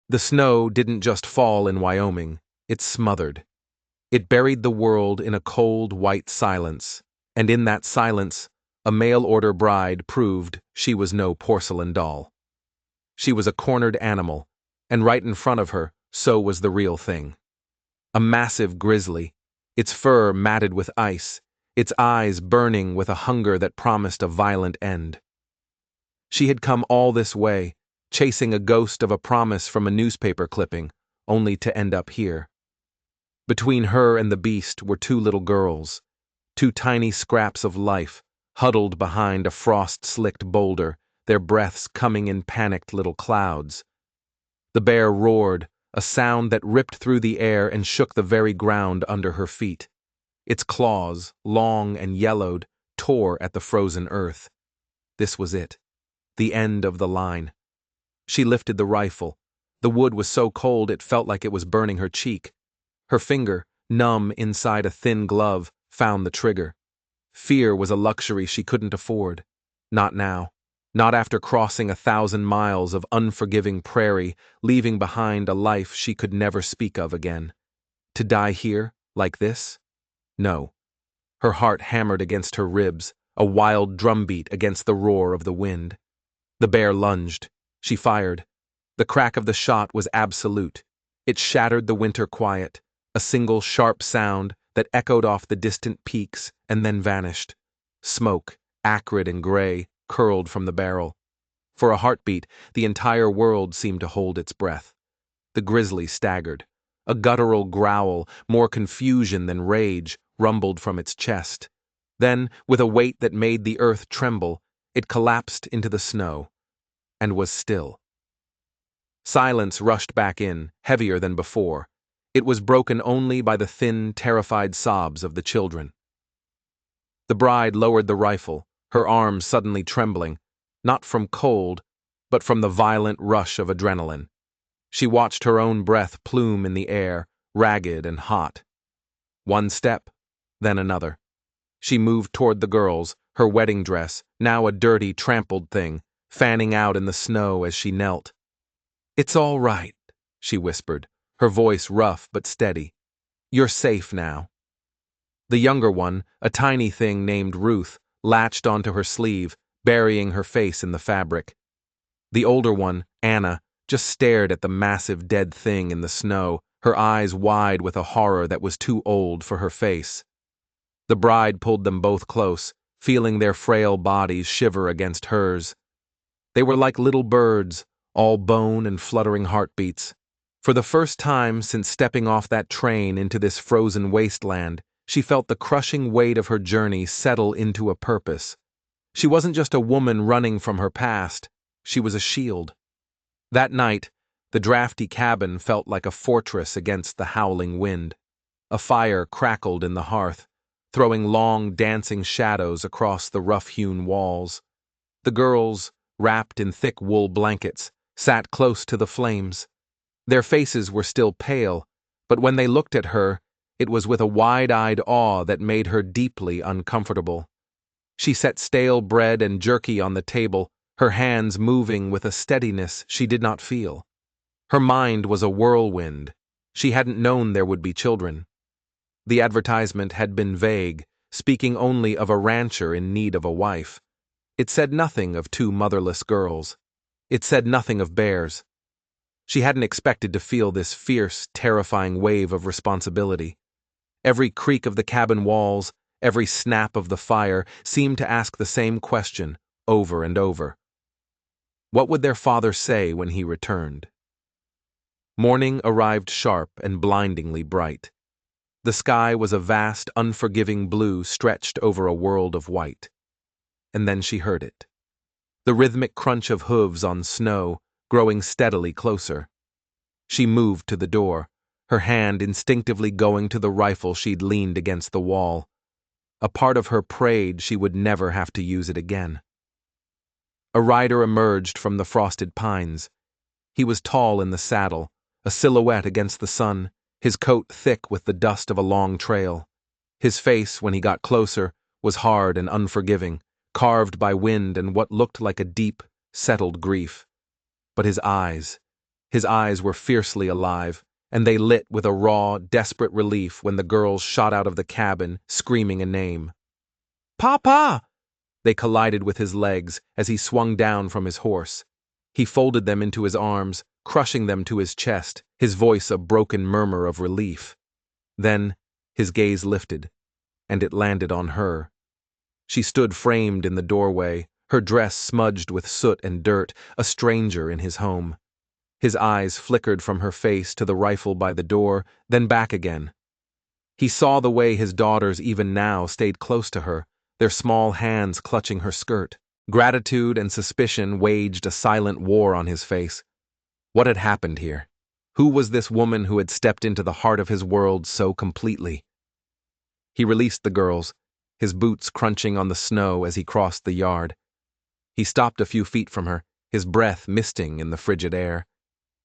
The snow didn't just fall in Wyoming, it smothered. It buried the world in a cold, white silence, and in that silence, a mail-order bride proved she was no porcelain doll. She was a cornered animal, and right in front of her, so was the real thing. A massive grizzly, its fur matted with ice, its eyes burning with a hunger that promised a violent end. She had come all this way, chasing a ghost of a promise from a newspaper clipping, only to end up here. Between her and the beast were two little girls, two tiny scraps of life, huddled behind a frost-slicked boulder, their breaths coming in panicked little clouds. The bear roared, a sound that ripped through the air and shook the very ground under her feet. Its claws, long and yellowed, tore at the frozen earth. This was it, the end of the line. She lifted the rifle. The wood was so cold it felt like it was burning her cheek. Her finger, numb inside a thin glove, found the trigger. Fear was a luxury she couldn't afford. Not now. Not after crossing 1,000 miles of unforgiving prairie, leaving behind a life she could never speak of again. To die here, like this? No. Her heart hammered against her ribs, a wild drumbeat against the roar of the wind. The bear lunged. She fired. The crack of the shot was absolute. It shattered the winter quiet, a single sharp sound that echoed off the distant peaks and then vanished. Smoke, acrid and gray, curled from the barrel. For a heartbeat, the entire world seemed to hold its breath. The grizzly staggered. A guttural growl, more confusion than rage, rumbled from its chest. Then, with a weight that made the earth tremble, it collapsed into the snow, and was still. Silence rushed back in, heavier than before. It was broken only by the thin, terrified sobs of the children. The bride lowered the rifle, her arms suddenly trembling, not from cold, but from the violent rush of adrenaline. She watched her own breath plume in the air, ragged and hot. One step, then another. She moved toward the girls, her wedding dress, now a dirty, trampled thing, fanning out in the snow as she knelt. "It's all right," she whispered, her voice rough but steady. "You're safe now." The younger one, a tiny thing named Ruth, latched onto her sleeve, burying her face in the fabric. The older one, Anna, just stared at the massive dead thing in the snow, her eyes wide with a horror that was too old for her face. The bride pulled them both close, feeling their frail bodies shiver against hers. They were like little birds, all bone and fluttering heartbeats. For the first time since stepping off that train into this frozen wasteland, she felt the crushing weight of her journey settle into a purpose. She wasn't just a woman running from her past, she was a shield. That night, the drafty cabin felt like a fortress against the howling wind. A fire crackled in the hearth, throwing long, dancing shadows across the rough-hewn walls. The girls, wrapped in thick wool blankets, sat close to the flames. Their faces were still pale, but when they looked at her, it was with a wide-eyed awe that made her deeply uncomfortable. She set stale bread and jerky on the table, her hands moving with a steadiness she did not feel. Her mind was a whirlwind. She hadn't known there would be children. The advertisement had been vague, speaking only of a rancher in need of a wife. It said nothing of two motherless girls. It said nothing of bears. She hadn't expected to feel this fierce, terrifying wave of responsibility. Every creak of the cabin walls, every snap of the fire seemed to ask the same question, over and over. What would their father say when he returned? Morning arrived sharp and blindingly bright. The sky was a vast, unforgiving blue stretched over a world of white. And then she heard it. The rhythmic crunch of hooves on snow, growing steadily closer. She moved to the door, her hand instinctively going to the rifle she'd leaned against the wall. A part of her prayed she would never have to use it again. A rider emerged from the frosted pines. He was tall in the saddle, a silhouette against the sun, his coat thick with the dust of a long trail. His face, when he got closer, was hard and unforgiving, carved by wind and what looked like a deep, settled grief. But his eyes, His eyes were fiercely alive, and they lit with a raw, desperate relief when the girls shot out of the cabin, screaming a name. "Papa!" They collided with his legs as he swung down from his horse. He folded them into his arms, crushing them to his chest, his voice a broken murmur of relief. Then, his gaze lifted, and it landed on her. She stood framed in the doorway, her dress smudged with soot and dirt, a stranger in his home. His eyes flickered from her face to the rifle by the door, then back again. He saw the way his daughters even now stayed close to her, their small hands clutching her skirt. Gratitude and suspicion waged a silent war on his face. What had happened here? Who was this woman who had stepped into the heart of his world so completely? He released the girls, his boots crunching on the snow as he crossed the yard. He stopped a few feet from her, his breath misting in the frigid air.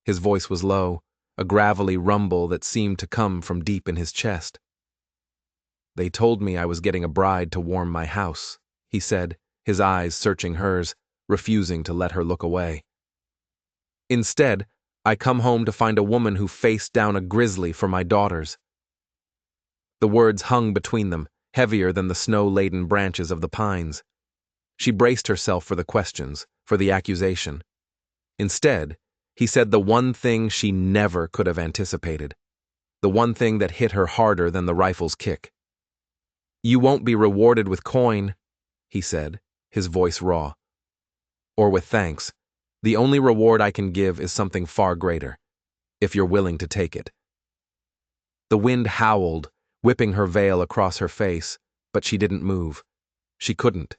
His voice was low, a gravelly rumble that seemed to come from deep in his chest. "They told me I was getting a bride to warm my house," he said, his eyes searching hers, refusing to let her look away. "Instead, I come home to find a woman who faced down a grizzly for my daughters." The words hung between them, heavier than the snow-laden branches of the pines. She braced herself for the questions, for the accusation. Instead, he said the one thing she never could have anticipated, the one thing that hit her harder than the rifle's kick. "You won't be rewarded with coin," he said, his voice raw. "Or with thanks. The only reward I can give is something far greater, if you're willing to take it." The wind howled, whipping her veil across her face, but she didn't move. She couldn't.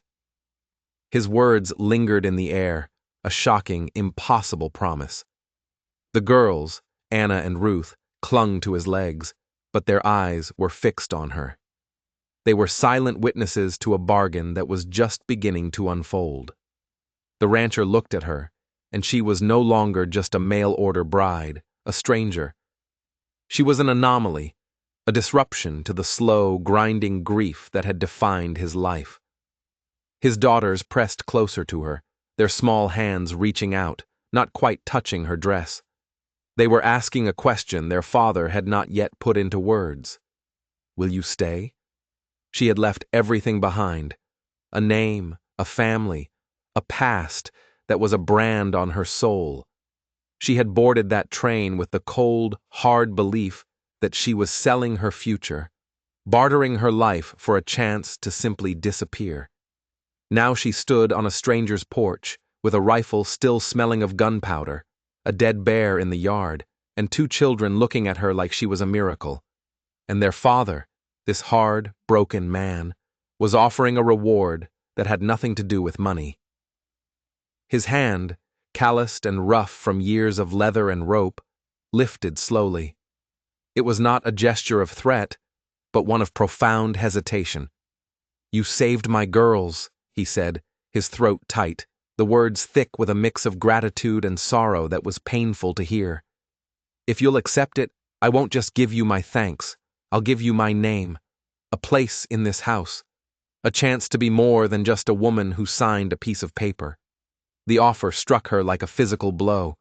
His words lingered in the air, a shocking, impossible promise. The girls, Anna and Ruth, clung to his legs, but their eyes were fixed on her. They were silent witnesses to a bargain that was just beginning to unfold. The rancher looked at her, and she was no longer just a mail-order bride, a stranger. She was an anomaly, a disruption to the slow, grinding grief that had defined his life. His daughters pressed closer to her, their small hands reaching out, not quite touching her dress. They were asking a question their father had not yet put into words. "Will you stay?" She had left everything behind, a name, a family, a past that was a brand on her soul. She had boarded that train with the cold, hard belief that she was selling her future, bartering her life for a chance to simply disappear. Now she stood on a stranger's porch, with a rifle still smelling of gunpowder, a dead bear in the yard, and two children looking at her like she was a miracle. And their father, this hard, broken man, was offering a reward that had nothing to do with money. His hand, calloused and rough from years of leather and rope, lifted slowly. It was not a gesture of threat, but one of profound hesitation. "You saved my girls," he said, his throat tight, the words thick with a mix of gratitude and sorrow that was painful to hear. "If you'll accept it, I won't just give you my thanks. I'll give you my name, a place in this house, a chance to be more than just a woman who signed a piece of paper." The offer struck her like a physical blow.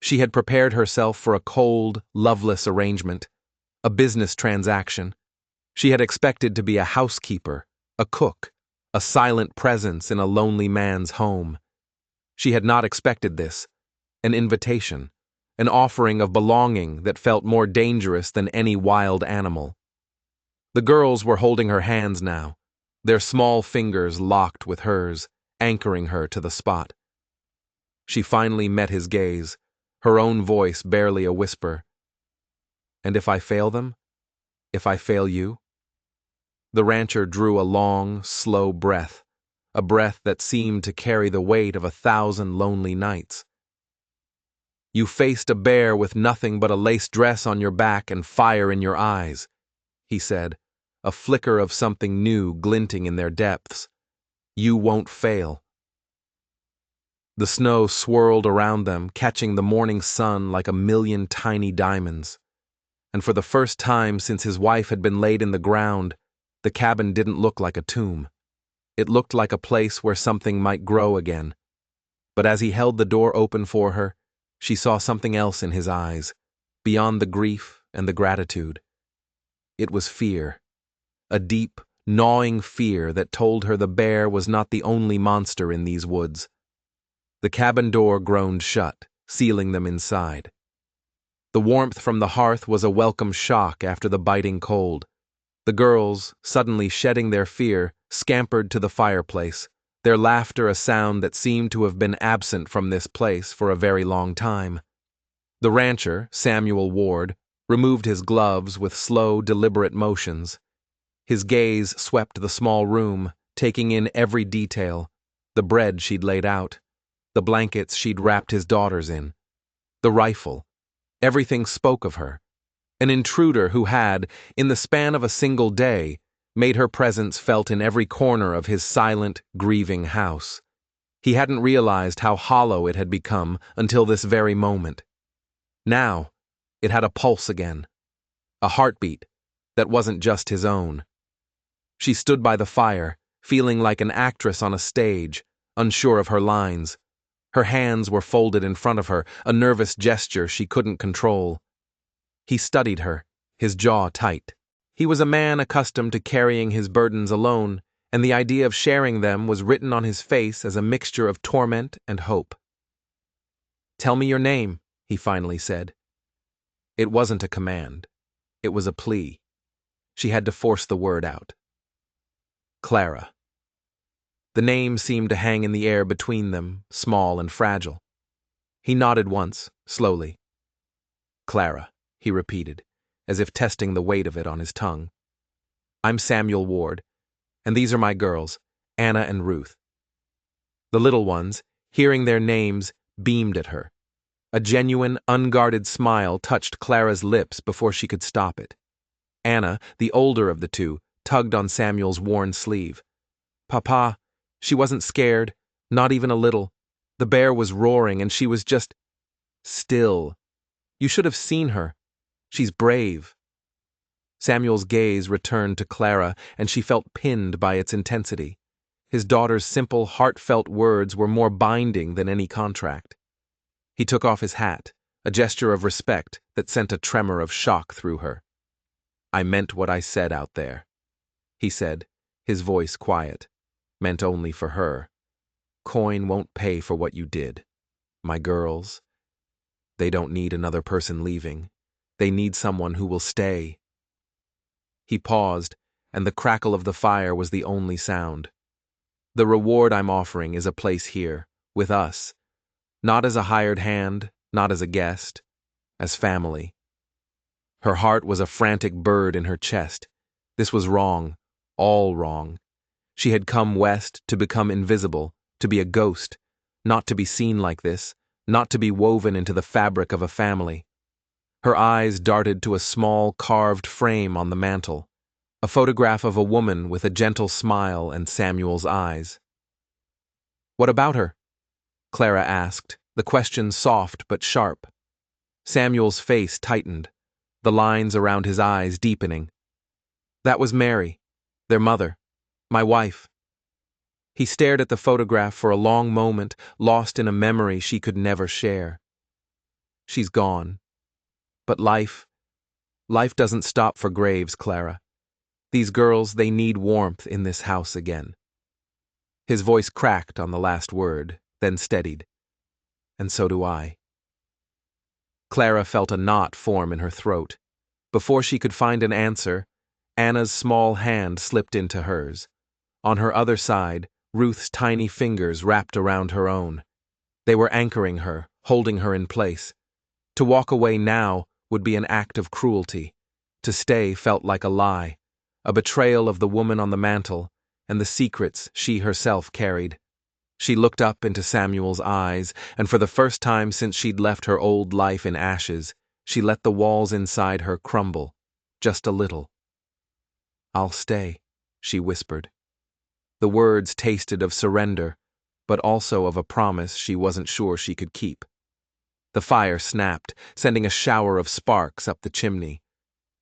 She had prepared herself for a cold, loveless arrangement, a business transaction. She had expected to be a housekeeper, a cook, a silent presence in a lonely man's home. She had not expected this, an invitation, an offering of belonging that felt more dangerous than any wild animal. The girls were holding her hands now, their small fingers locked with hers, anchoring her to the spot. She finally met his gaze, her own voice barely a whisper. "And if I fail them? If I fail you?" The rancher drew a long, slow breath, a breath that seemed to carry the weight of 1,000 lonely nights. "You faced a bear with nothing but a lace dress on your back and fire in your eyes," he said, a flicker of something new glinting in their depths. "You won't fail." The snow swirled around them, catching the morning sun like a million tiny diamonds. And for the first time since his wife had been laid in the ground, the cabin didn't look like a tomb. It looked like a place where something might grow again. But as he held the door open for her, she saw something else in his eyes, beyond the grief and the gratitude. It was fear, a deep, gnawing fear that told her the bear was not the only monster in these woods. The cabin door groaned shut, sealing them inside. The warmth from the hearth was a welcome shock after the biting cold. The girls, suddenly shedding their fear, scampered to the fireplace, their laughter a sound that seemed to have been absent from this place for a very long time. The rancher, Samuel Ward, removed his gloves with slow, deliberate motions. His gaze swept the small room, taking in every detail: the bread she'd laid out, the blankets she'd wrapped his daughters in, the rifle. Everything spoke of her. An intruder who had, in the span of a single day, made her presence felt in every corner of his silent, grieving house. He hadn't realized how hollow it had become until this very moment. Now, it had a pulse again, a heartbeat that wasn't just his own. She stood by the fire, feeling like an actress on a stage, unsure of her lines. Her hands were folded in front of her, a nervous gesture she couldn't control. He studied her, his jaw tight. He was a man accustomed to carrying his burdens alone, and the idea of sharing them was written on his face as a mixture of torment and hope. "Tell me your name," he finally said. It wasn't a command. It was a plea. She had to force the word out. Clara. The name seemed to hang in the air between them, small and fragile. He nodded once, slowly. "Clara," he repeated, as if testing the weight of it on his tongue. "I'm Samuel Ward, and these are my girls, Anna and Ruth." The little ones, hearing their names, beamed at her. A genuine, unguarded smile touched Clara's lips before she could stop it. Anna, the older of the two, tugged on Samuel's worn sleeve. "Papa, she wasn't scared, not even a little. The bear was roaring and she was just still. You should have seen her. She's brave." Samuel's gaze returned to Clara, and she felt pinned by its intensity. His daughter's simple, heartfelt words were more binding than any contract. He took off his hat, a gesture of respect that sent a tremor of shock through her. "I meant what I said out there," he said, his voice quiet, meant only for her. "Coin won't pay for what you did. My girls, they don't need another person leaving. They need someone who will stay." He paused, and the crackle of the fire was the only sound. "The reward I'm offering is a place here, with us. Not as a hired hand, not as a guest, as family." Her heart was a frantic bird in her chest. This was wrong, all wrong. She had come west to become invisible, to be a ghost, not to be seen like this, not to be woven into the fabric of a family. Her eyes darted to a small carved frame on the mantel, a photograph of a woman with a gentle smile and Samuel's eyes. "What about her?" Clara asked, the question soft but sharp. Samuel's face tightened, the lines around his eyes deepening. "That was Mary, their mother, my wife." He stared at the photograph for a long moment, lost in a memory she could never share. "She's gone. But life doesn't stop for graves, Clara. These girls, they need warmth in this house again." His voice cracked on the last word, then steadied. "And so do I." Clara felt a knot form in her throat. Before she could find an answer, Anna's small hand slipped into hers. On her other side, Ruth's tiny fingers wrapped around her own. They were anchoring her, holding her in place. To walk away now would be an act of cruelty. To stay felt like a lie, a betrayal of the woman on the mantel and the secrets she herself carried. She looked up into Samuel's eyes, and for the first time since she'd left her old life in ashes, she let the walls inside her crumble, just a little. "I'll stay," she whispered. The words tasted of surrender, but also of a promise she wasn't sure she could keep. The fire snapped, sending a shower of sparks up the chimney.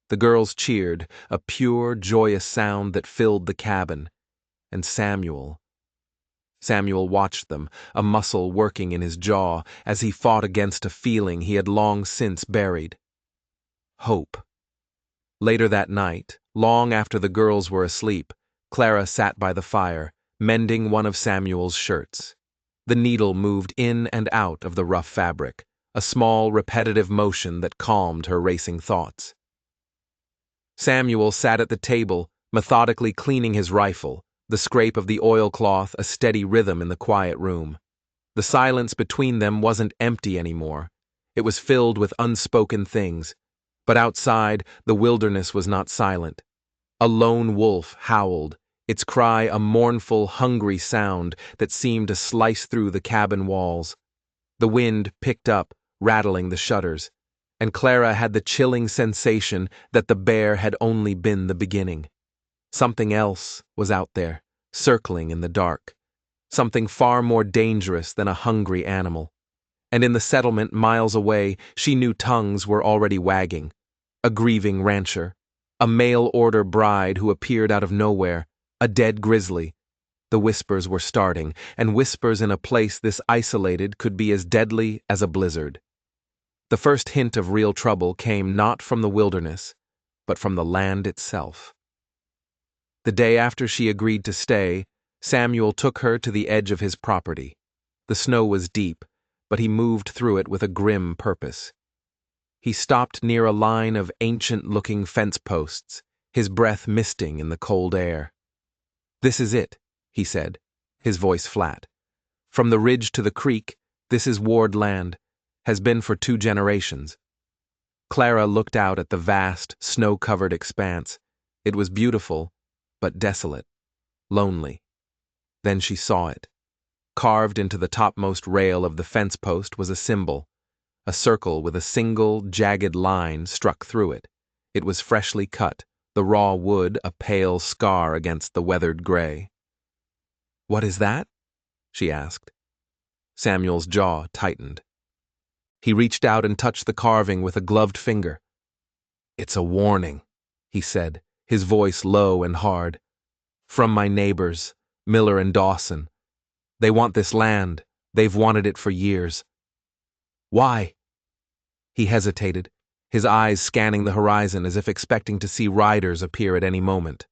The girls cheered, a pure, joyous sound that filled the cabin, and Samuel Samuel watched them, a muscle working in his jaw as he fought against a feeling he had long since buried. Hope. Later that night, long after the girls were asleep, Clara sat by the fire, mending one of Samuel's shirts. The needle moved in and out of the rough fabric, a small, repetitive motion that calmed her racing thoughts. Samuel sat at the table, methodically cleaning his rifle, the scrape of the oilcloth a steady rhythm in the quiet room. The silence between them wasn't empty anymore. It was filled with unspoken things. But outside, the wilderness was not silent. A lone wolf howled, its cry a mournful, hungry sound that seemed to slice through the cabin walls. The wind picked up, rattling the shutters, and Clara had the chilling sensation that the bear had only been the beginning. Something else was out there, circling in the dark. Something far more dangerous than a hungry animal. And in the settlement miles away, she knew tongues were already wagging. A grieving rancher, a mail-order bride who appeared out of nowhere, a dead grizzly. The whispers were starting, and whispers in a place this isolated could be as deadly as a blizzard. The first hint of real trouble came not from the wilderness, but from the land itself. The day after she agreed to stay, Samuel took her to the edge of his property. The snow was deep, but he moved through it with a grim purpose. He stopped near a line of ancient-looking fence posts, his breath misting in the cold air. "This is it," he said, his voice flat. "From the ridge to the creek, this is Ward land, has been for 2 generations." Clara looked out at the vast, snow-covered expanse. It was beautiful, but desolate, lonely. Then she saw it. Carved into the topmost rail of the fence post was a symbol, a circle with a single, jagged line struck through it. It was freshly cut, the raw wood a pale scar against the weathered gray. "What is that?" she asked. Samuel's jaw tightened. He reached out and touched the carving with a gloved finger. "It's a warning," he said, his voice low and hard. "From my neighbors, Miller and Dawson. They want this land. They've wanted it for years." "Why?" He hesitated, his eyes scanning the horizon as if expecting to see riders appear at any moment.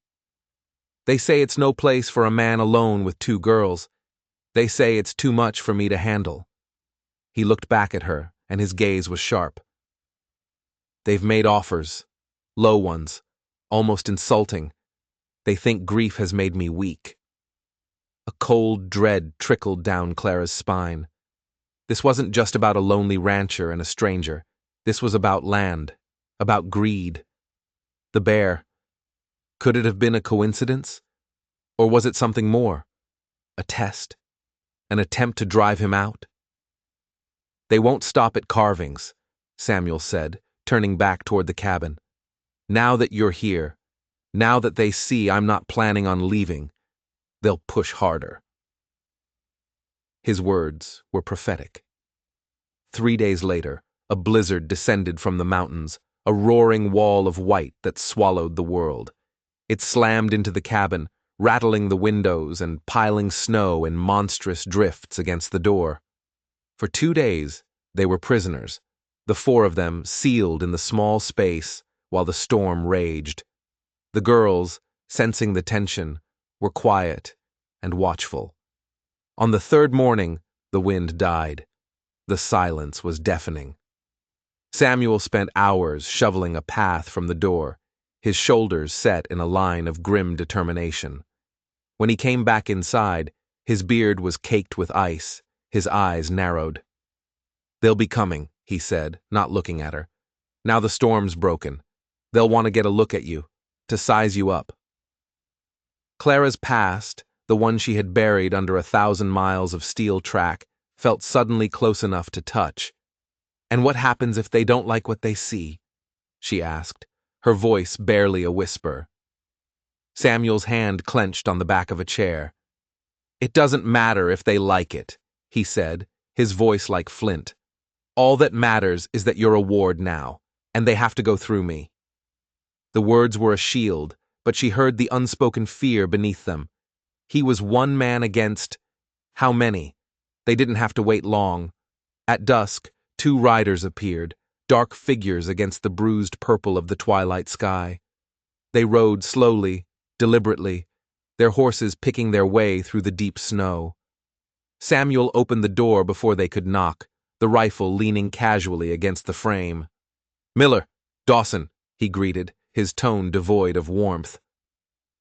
"They say it's no place for a man alone with 2 girls. They say it's too much for me to handle." He looked back at her, and his gaze was sharp. "They've made offers, low ones, almost insulting. They think grief has made me weak." A cold dread trickled down Clara's spine. This wasn't just about a lonely rancher and a stranger. This was about land, about greed. The bear. Could it have been a coincidence? Or was it something more? A test? An attempt to drive him out? "They won't stop at carvings," Samuel said, turning back toward the cabin. "Now that you're here, now that they see I'm not planning on leaving, they'll push harder." His words were prophetic. 3 days later, a blizzard descended from the mountains, a roaring wall of white that swallowed the world. It slammed into the cabin, rattling the windows and piling snow in monstrous drifts against the door. For 2 days, they were prisoners, the 4 of them sealed in the small space while the storm raged. The girls, sensing the tension, were quiet and watchful. On the 3rd morning, the wind died. The silence was deafening. Samuel spent hours shoveling a path from the door, his shoulders set in a line of grim determination. When he came back inside, his beard was caked with ice, his eyes narrowed. "They'll be coming," he said, not looking at her. "Now the storm's broken. They'll want to get a look at you, to size you up." Clara's past, the one she had buried under 1,000 miles of steel track, felt suddenly close enough to touch. "And what happens if they don't like what they see?" she asked, her voice barely a whisper. Samuel's hand clenched on the back of a chair. "It doesn't matter if they like it," he said, his voice like flint. "All that matters is that you're a ward now, and they have to go through me." The words were a shield, but she heard the unspoken fear beneath them. He was one man against How many? They didn't have to wait long. At dusk, 2 riders appeared, dark figures against the bruised purple of the twilight sky. They rode slowly, deliberately, their horses picking their way through the deep snow. Samuel opened the door before they could knock, the rifle leaning casually against the frame. "Miller, Dawson," he greeted, his tone devoid of warmth.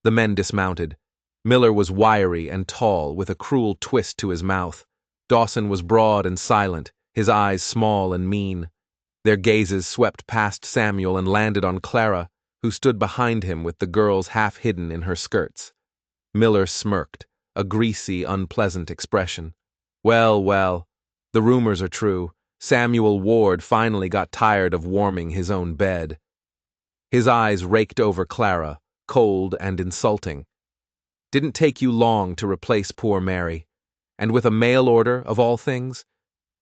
The men dismounted. Miller was wiry and tall, with a cruel twist to his mouth. Dawson was broad and silent, his eyes small and mean. Their gazes swept past Samuel and landed on Clara, who stood behind him with the girls half hidden in her skirts. Miller smirked, a greasy, unpleasant expression. Well, well, the rumors are true. Samuel Ward finally got tired of warming his own bed. His eyes raked over Clara, cold and insulting. Didn't take you long to replace poor Mary. And with a mail order, of all things?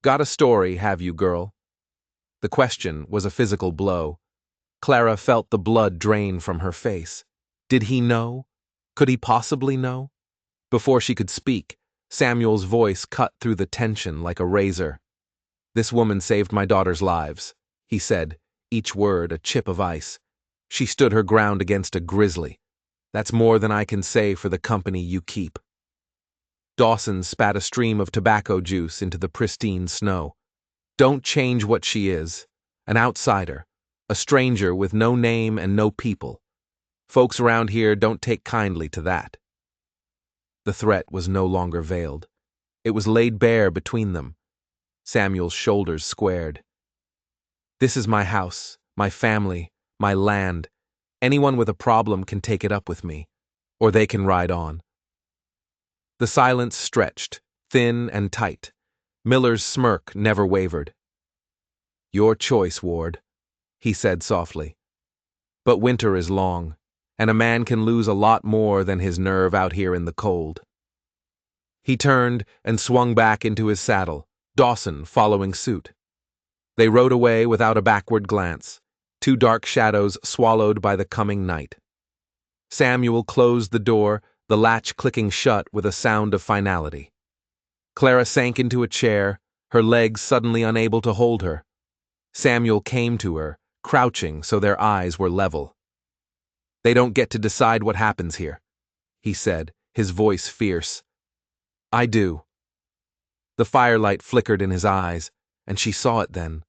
Got a story, have you, girl? The question was a physical blow. Clara felt the blood drain from her face. Did he know? Could he possibly know? Before she could speak, Samuel's voice cut through the tension like a razor. "This woman saved my daughter's lives," he said, each word a chip of ice. "She stood her ground against a grizzly. That's more than I can say for the company you keep." Dawson spat a stream of tobacco juice into the pristine snow. "Don't change what she is. An outsider. A stranger with no name and no people. Folks around here don't take kindly to that." The threat was no longer veiled. It was laid bare between them. Samuel's shoulders squared. "This is my house, my family, my land. Anyone with a problem can take it up with me, or they can ride on." The silence stretched, thin and tight. Miller's smirk never wavered. "Your choice, Ward," he said softly. "But winter is long, and a man can lose a lot more than his nerve out here in the cold." He turned and swung back into his saddle, Dawson following suit. They rode away without a backward glance, 2 dark shadows swallowed by the coming night. Samuel closed the door, the latch clicking shut with a sound of finality. Clara sank into a chair, her legs suddenly unable to hold her. Samuel came to her, crouching so their eyes were level. "They don't get to decide what happens here," he said, his voice fierce. "I do." The firelight flickered in his eyes, and she saw it then.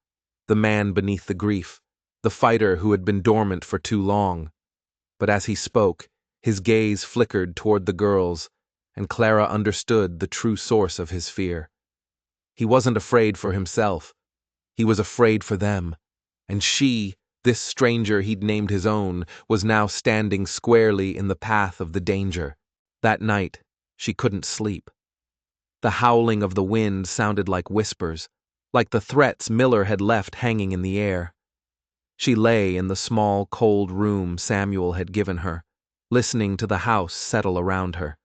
The man beneath the grief, the fighter who had been dormant for too long. But as he spoke, his gaze flickered toward the girls, and Clara understood the true source of his fear. He wasn't afraid for himself. He was afraid for them. And she, this stranger he'd named his own, was now standing squarely in the path of the danger. That night, she couldn't sleep. The howling of the wind sounded like whispers, like the threats Miller had left hanging in the air. She lay in the small, cold room Samuel had given her, listening to the house settle around her.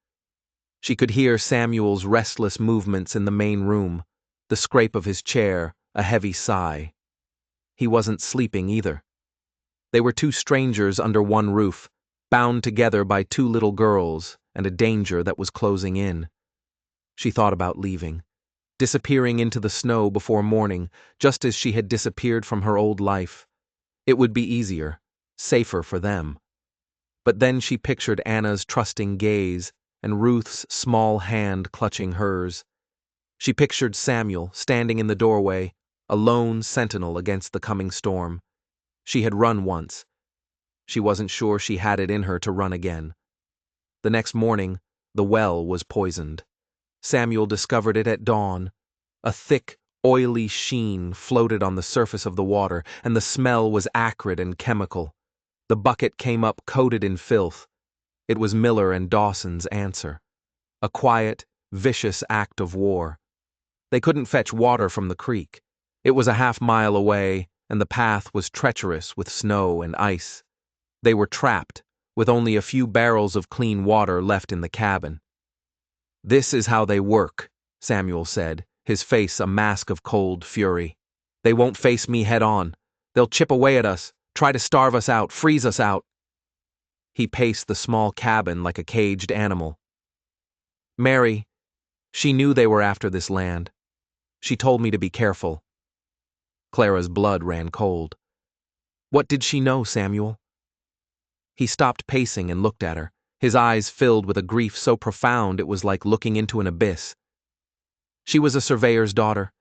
She could hear Samuel's restless movements in the main room, the scrape of his chair, a heavy sigh. He wasn't sleeping either. They were 2 strangers under one roof, bound together by 2 little girls and a danger that was closing in. She thought about leaving, disappearing into the snow before morning, just as she had disappeared from her old life. It would be easier, safer for them. But then she pictured Anna's trusting gaze and Ruth's small hand clutching hers. She pictured Samuel standing in the doorway, a lone sentinel against the coming storm. She had run once. She wasn't sure she had it in her to run again. The next morning, the well was poisoned. Samuel discovered it at dawn. A thick, oily sheen floated on the surface of the water, and the smell was acrid and chemical. The bucket came up coated in filth. It was Miller and Dawson's answer. A quiet, vicious act of war. They couldn't fetch water from the creek. It was a half-mile away, and the path was treacherous with snow and ice. They were trapped, with only a few barrels of clean water left in the cabin. "This is how they work," Samuel said, his face a mask of cold fury. "They won't face me head-on. They'll chip away at us, try to starve us out, freeze us out." He paced the small cabin like a caged animal. "Mary, She knew they were after this land. She told me to be careful. Clara's blood ran cold. What did she know, Samuel? He stopped pacing and looked at her, his eyes filled with a grief so profound it was like looking into an abyss. She was a surveyor's daughter.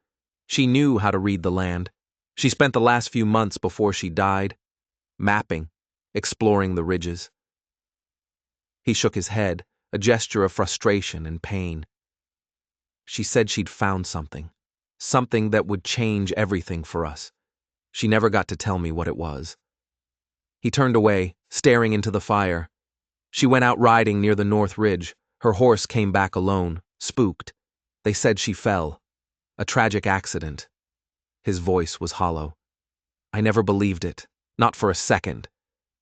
She knew how to read the land. She spent the last few months before she died, mapping, exploring the ridges. He shook his head, a gesture of frustration and pain. She said she'd found something that would change everything for us. She never got to tell me what it was. He turned away, staring into the fire. She went out riding near the North Ridge. Her horse came back alone, spooked. They said she fell. A tragic accident. His voice was hollow. I never believed it, not for a second.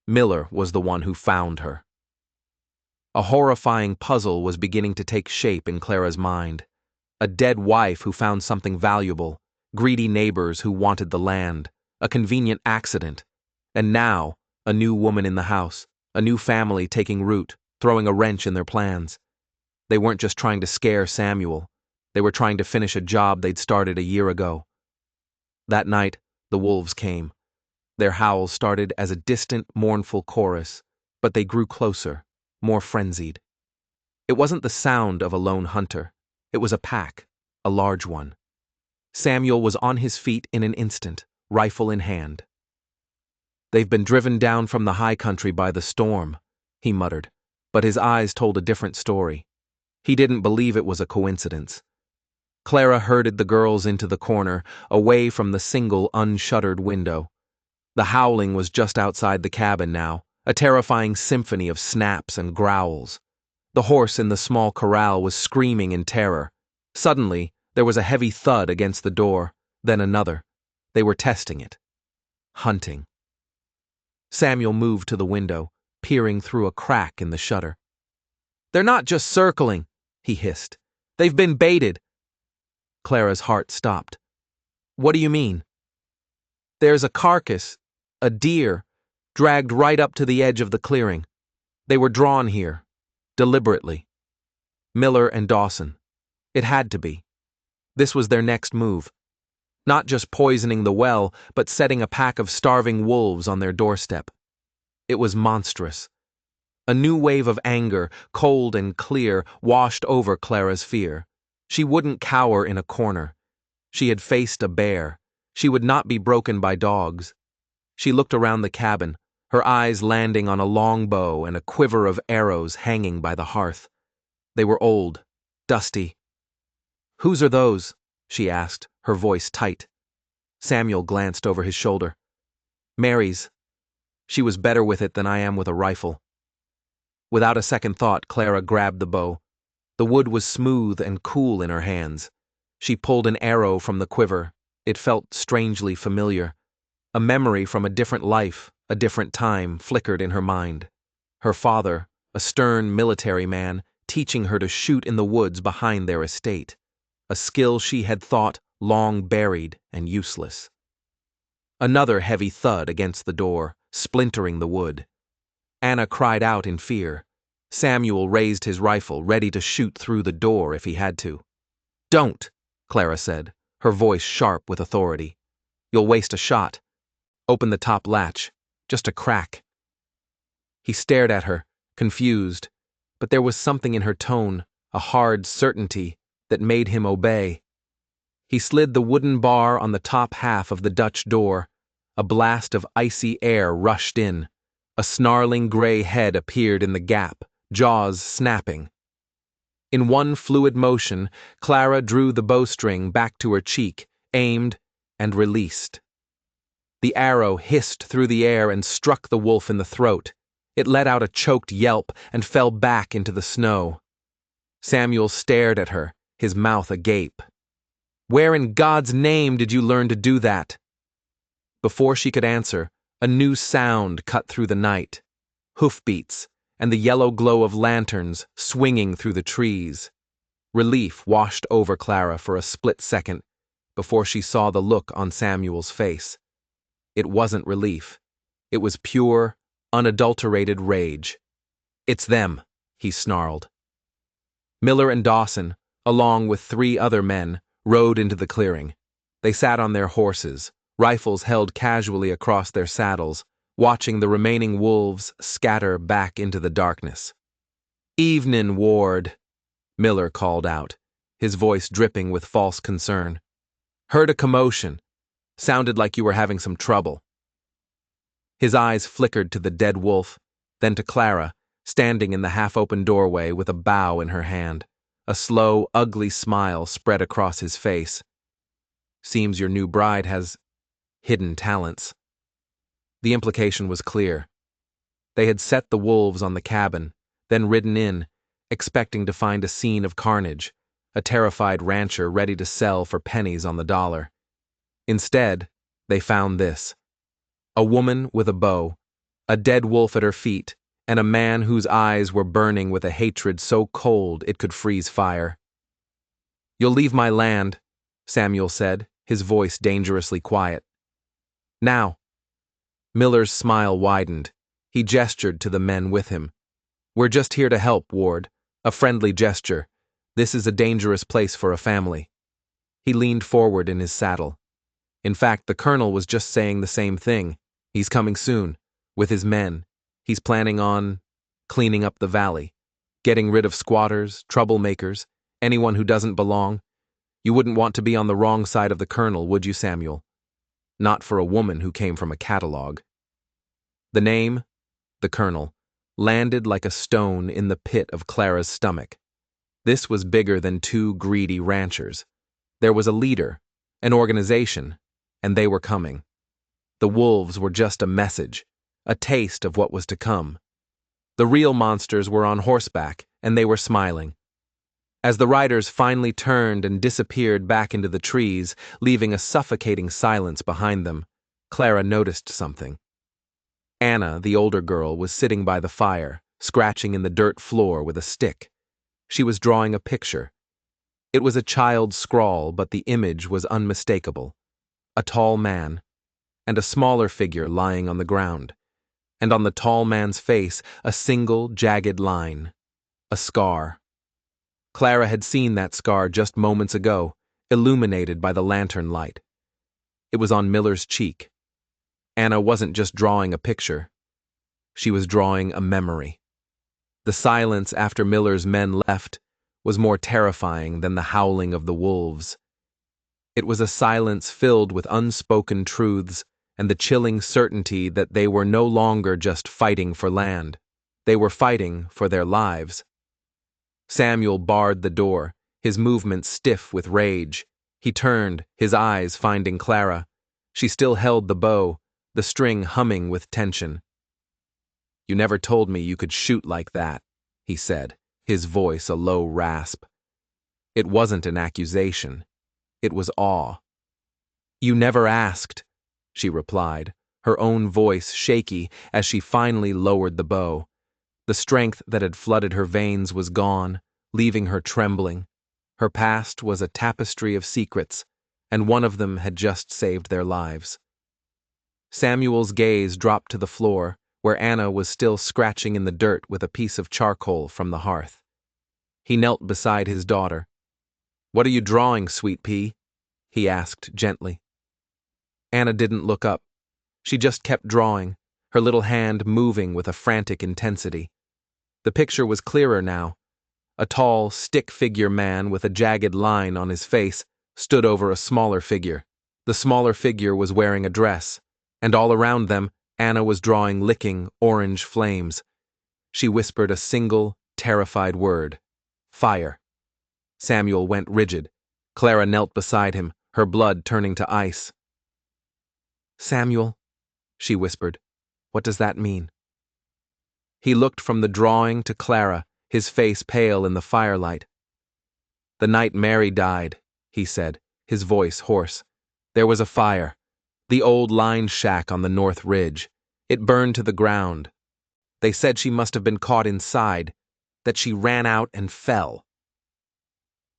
Miller was the one who found her. A horrifying puzzle was beginning to take shape in Clara's mind. A dead wife who found something valuable, greedy neighbors who wanted the land, a convenient accident, and now a new woman in the house, a new family taking root, throwing a wrench in their plans. They weren't just trying to scare Samuel. They were trying to finish a job they'd started a year ago. That night, the wolves came. Their howls started as a distant, mournful chorus, but they grew closer, more frenzied. It wasn't the sound of a lone hunter. It was a pack, a large one. Samuel was on his feet in an instant, rifle in hand. They've been driven down from the high country by the storm, he muttered, but his eyes told a different story. He didn't believe it was a coincidence. Clara herded the girls into the corner, away from the single unshuttered window. The howling was just outside the cabin now, a terrifying symphony of snaps and growls. The horse in the small corral was screaming in terror. Suddenly, there was a heavy thud against the door, then another. They were testing it. Hunting. Samuel moved to the window, peering through a crack in the shutter. They're not just circling, he hissed. They've been baited. Clara's heart stopped. What do you mean? There's a carcass, a deer, dragged right up to the edge of the clearing. They were drawn here, deliberately. Miller and Dawson. It had to be. This was their next move. Not just poisoning the well, but setting a pack of starving wolves on their doorstep. It was monstrous. A new wave of anger, cold and clear, washed over Clara's fear. She wouldn't cower in a corner. She had faced a bear. She would not be broken by dogs. She looked around the cabin, her eyes landing on a long bow and a quiver of arrows hanging by the hearth. They were old, dusty. Whose are those? She asked, her voice tight. Samuel glanced over his shoulder. Mary's. She was better with it than I am with a rifle. Without a second thought, Clara grabbed the bow. The wood was smooth and cool in her hands. She pulled an arrow from the quiver. It felt strangely familiar. A memory from a different life, a different time, flickered in her mind. Her father, a stern military man, teaching her to shoot in the woods behind their estate. A skill she had thought long buried and useless. Another heavy thud against the door, splintering the wood. Anna cried out in fear. Samuel raised his rifle, ready to shoot through the door if he had to. Don't, Clara said, her voice sharp with authority. You'll waste a shot. Open the top latch. Just a crack. He stared at her, confused, but there was something in her tone, a hard certainty, that made him obey. He slid the wooden bar on the top half of the Dutch door. A blast of icy air rushed in. A snarling gray head appeared in the gap, jaws snapping. In one fluid motion, Clara drew the bowstring back to her cheek, aimed, and released. The arrow hissed through the air and struck the wolf in the throat. It let out a choked yelp and fell back into the snow. Samuel stared at her, his mouth agape. Where in God's name did you learn to do that? Before she could answer, a new sound cut through the night. Hoofbeats, and the yellow glow of lanterns swinging through the trees. Relief washed over Clara for a split second before she saw the look on Samuel's face. It wasn't relief. It was pure, unadulterated rage. It's them, he snarled. Miller and Dawson, along with 3 other men, rode into the clearing. They sat on their horses, rifles held casually across their saddles, watching the remaining wolves scatter back into the darkness. "Evenin', Ward," Miller called out, his voice dripping with false concern. "Heard a commotion. Sounded like you were having some trouble." His eyes flickered to the dead wolf, then to Clara, standing in the half-open doorway with a bough in her hand. A slow, ugly smile spread across his face. "Seems your new bride has hidden talents." The implication was clear. They had set the wolves on the cabin, then ridden in, expecting to find a scene of carnage, a terrified rancher ready to sell for pennies on the dollar. Instead, they found this: a woman with a bow, a dead wolf at her feet, and a man whose eyes were burning with a hatred so cold it could freeze fire. "You'll leave my land," Samuel said, his voice dangerously quiet. "Now." Miller's smile widened. He gestured to the men with him. "We're just here to help, Ward. A friendly gesture. This is a dangerous place for a family." He leaned forward in his saddle. In fact, the colonel was just saying the same thing. He's coming soon, with his men. He's planning on cleaning up the valley, getting rid of squatters, troublemakers, anyone who doesn't belong. You wouldn't want to be on the wrong side of the colonel, would you, Samuel? Not for a woman who came from a catalog. The name, the colonel, landed like a stone in the pit of Clara's stomach. This was bigger than 2 greedy ranchers. There was a leader, an organization, and they were coming. The wolves were just a message, a taste of what was to come. The real monsters were on horseback, and they were smiling. As the riders finally turned and disappeared back into the trees, leaving a suffocating silence behind them, Clara noticed something. Anna, the older girl, was sitting by the fire, scratching in the dirt floor with a stick. She was drawing a picture. It was a child's scrawl, but the image was unmistakable. A tall man, and a smaller figure lying on the ground, and on the tall man's face a single jagged line, a scar. Clara had seen that scar just moments ago, illuminated by the lantern light. It was on Miller's cheek. Anna wasn't just drawing a picture. She was drawing a memory. The silence after Miller's men left was more terrifying than the howling of the wolves. It was a silence filled with unspoken truths and the chilling certainty that they were no longer just fighting for land. They were fighting for their lives. Samuel barred the door, his movements stiff with rage. He turned, his eyes finding Clara. She still held the bow, the string humming with tension. "You never told me you could shoot like that," he said, his voice a low rasp. It wasn't an accusation. It was awe. "You never asked," she replied, her own voice shaky as she finally lowered the bow. The strength that had flooded her veins was gone, leaving her trembling. Her past was a tapestry of secrets, and one of them had just saved their lives. Samuel's gaze dropped to the floor, where Anna was still scratching in the dirt with a piece of charcoal from the hearth. He knelt beside his daughter. "What are you drawing, sweet pea?" he asked gently. Anna didn't look up. She just kept drawing, her little hand moving with a frantic intensity. The picture was clearer now. A tall, stick-figure man with a jagged line on his face stood over a smaller figure. The smaller figure was wearing a dress, and all around them, Anna was drawing licking, orange flames. She whispered a single, terrified word: "Fire." Samuel went rigid. Clara knelt beside him, her blood turning to ice. "Samuel," she whispered, "what does that mean?" He looked from the drawing to Clara, his face pale in the firelight. "The night Mary died," he said, his voice hoarse. "There was a fire. The old line shack on the north ridge. It burned to the ground. They said she must have been caught inside, that she ran out and fell."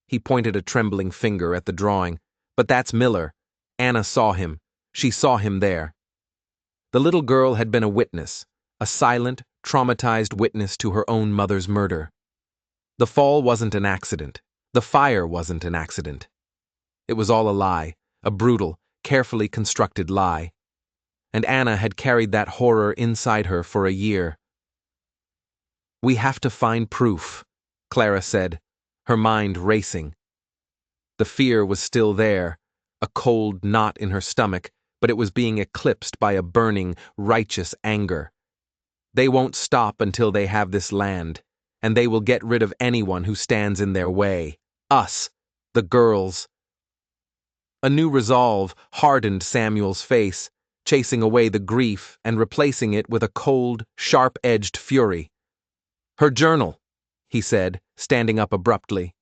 He pointed a trembling finger at the drawing. "But that's Miller. Anna saw him. She saw him there." The little girl had been a witness, a silent, traumatized witness to her own mother's murder. The fall wasn't an accident. The fire wasn't an accident. It was all a lie, a brutal, carefully constructed lie. And Anna had carried that horror inside her for a year. "We have to find proof," Clara said, her mind racing. The fear was still there, a cold knot in her stomach, but it was being eclipsed by a burning, righteous anger. They won't stop until they have this land, and they will get rid of anyone who stands in their way. Us, the girls. A new resolve hardened Samuel's face, chasing away the grief and replacing it with a cold, sharp-edged fury. "Her journal," he said, standing up abruptly.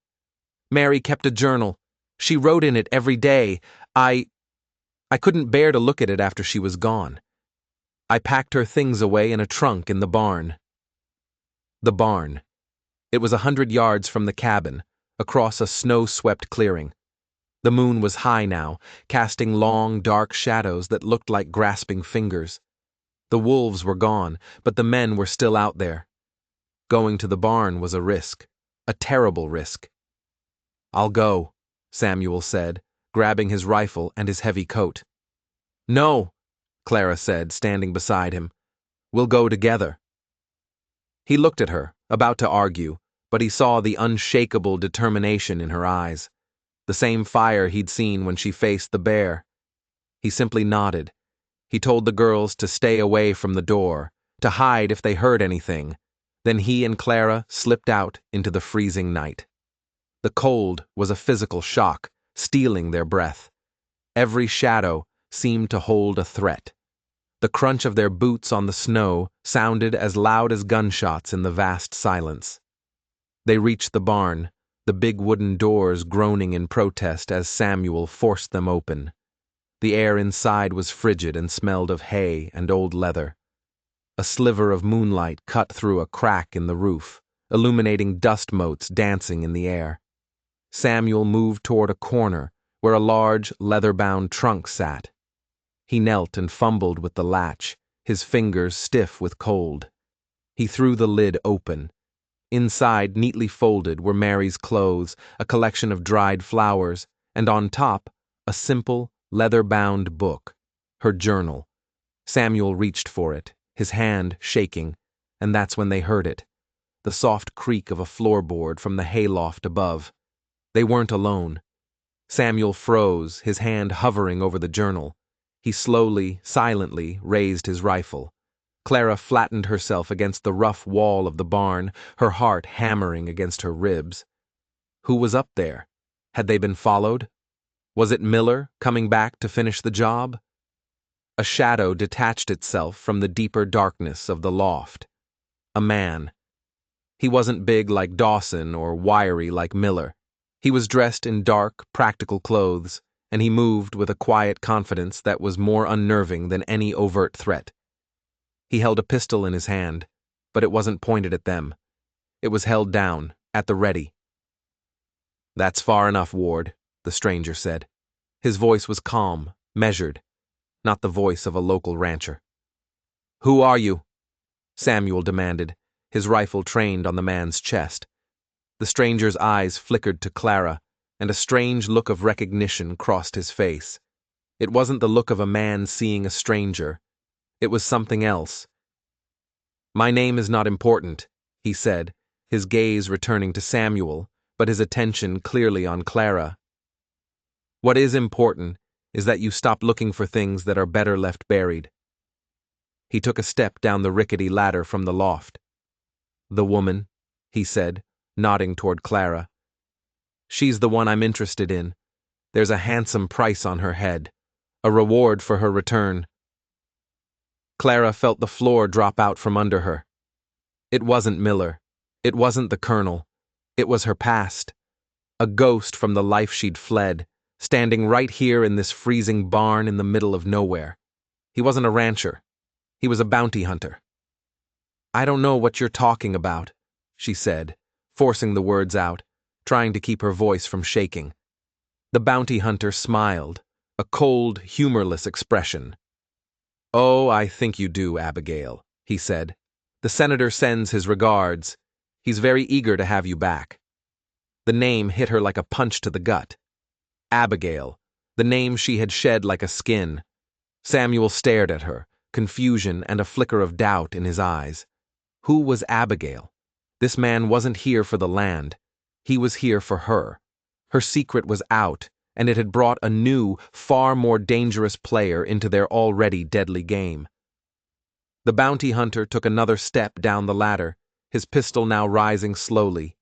"Mary kept a journal. She wrote in it every day. I couldn't bear to look at it after she was gone. I packed her things away in a trunk in the barn." The barn. It was 100 yards from the cabin, across a snow-swept clearing. The moon was high now, casting long, dark shadows that looked like grasping fingers. The wolves were gone, but the men were still out there. Going to the barn was a risk, a terrible risk. "I'll go," Samuel said, grabbing his rifle and his heavy coat. "No," Clara said, standing beside him. "We'll go together." He looked at her, about to argue, but he saw the unshakable determination in her eyes, the same fire he'd seen when she faced the bear. He simply nodded. He told the girls to stay away from the door, to hide if they heard anything. Then he and Clara slipped out into the freezing night. The cold was a physical shock, stealing their breath. Every shadow seemed to hold a threat. The crunch of their boots on the snow sounded as loud as gunshots in the vast silence. They reached the barn, the big wooden doors groaning in protest as Samuel forced them open. The air inside was frigid and smelled of hay and old leather. A sliver of moonlight cut through a crack in the roof, illuminating dust motes dancing in the air. Samuel moved toward a corner where a large, leather-bound trunk sat. He knelt and fumbled with the latch, his fingers stiff with cold. He threw the lid open. Inside, neatly folded, were Mary's clothes, a collection of dried flowers, and on top, a simple, leather-bound book, her journal. Samuel reached for it, his hand shaking, and that's when they heard it, the soft creak of a floorboard from the hayloft above. They weren't alone. Samuel froze, his hand hovering over the journal. He slowly, silently raised his rifle. Clara flattened herself against the rough wall of the barn, her heart hammering against her ribs. Who was up there? Had they been followed? Was it Miller coming back to finish the job? A shadow detached itself from the deeper darkness of the loft. A man. He wasn't big like Dawson or wiry like Miller. He was dressed in dark, practical clothes, and he moved with a quiet confidence that was more unnerving than any overt threat. He held a pistol in his hand, but it wasn't pointed at them. It was held down, at the ready. "That's far enough, Ward," the stranger said. His voice was calm, measured, not the voice of a local rancher. "Who are you?" Samuel demanded, his rifle trained on the man's chest. The stranger's eyes flickered to Clara, and a strange look of recognition crossed his face. It wasn't the look of a man seeing a stranger. It was something else. "My name is not important," he said, his gaze returning to Samuel, but his attention clearly on Clara. "What is important is that you stop looking for things that are better left buried." He took a step down the rickety ladder from the loft. "The woman," he said, nodding toward Clara. "She's the one I'm interested in. There's a handsome price on her head, a reward for her return." Clara felt the floor drop out from under her. It wasn't Miller. It wasn't the Colonel. It was her past. A ghost from the life she'd fled, standing right here in this freezing barn in the middle of nowhere. He wasn't a rancher. He was a bounty hunter. "I don't know what you're talking about," she said, forcing the words out, trying to keep her voice from shaking. The bounty hunter smiled, a cold, humorless expression. "Oh, I think you do, Abigail," he said. "The senator sends his regards. He's very eager to have you back." The name hit her like a punch to the gut. Abigail, the name she had shed like a skin. Samuel stared at her, confusion and a flicker of doubt in his eyes. Who was Abigail? This man wasn't here for the land. He was here for her. Her secret was out, and it had brought a new, far more dangerous player into their already deadly game. The bounty hunter took another step down the ladder, his pistol now rising slowly,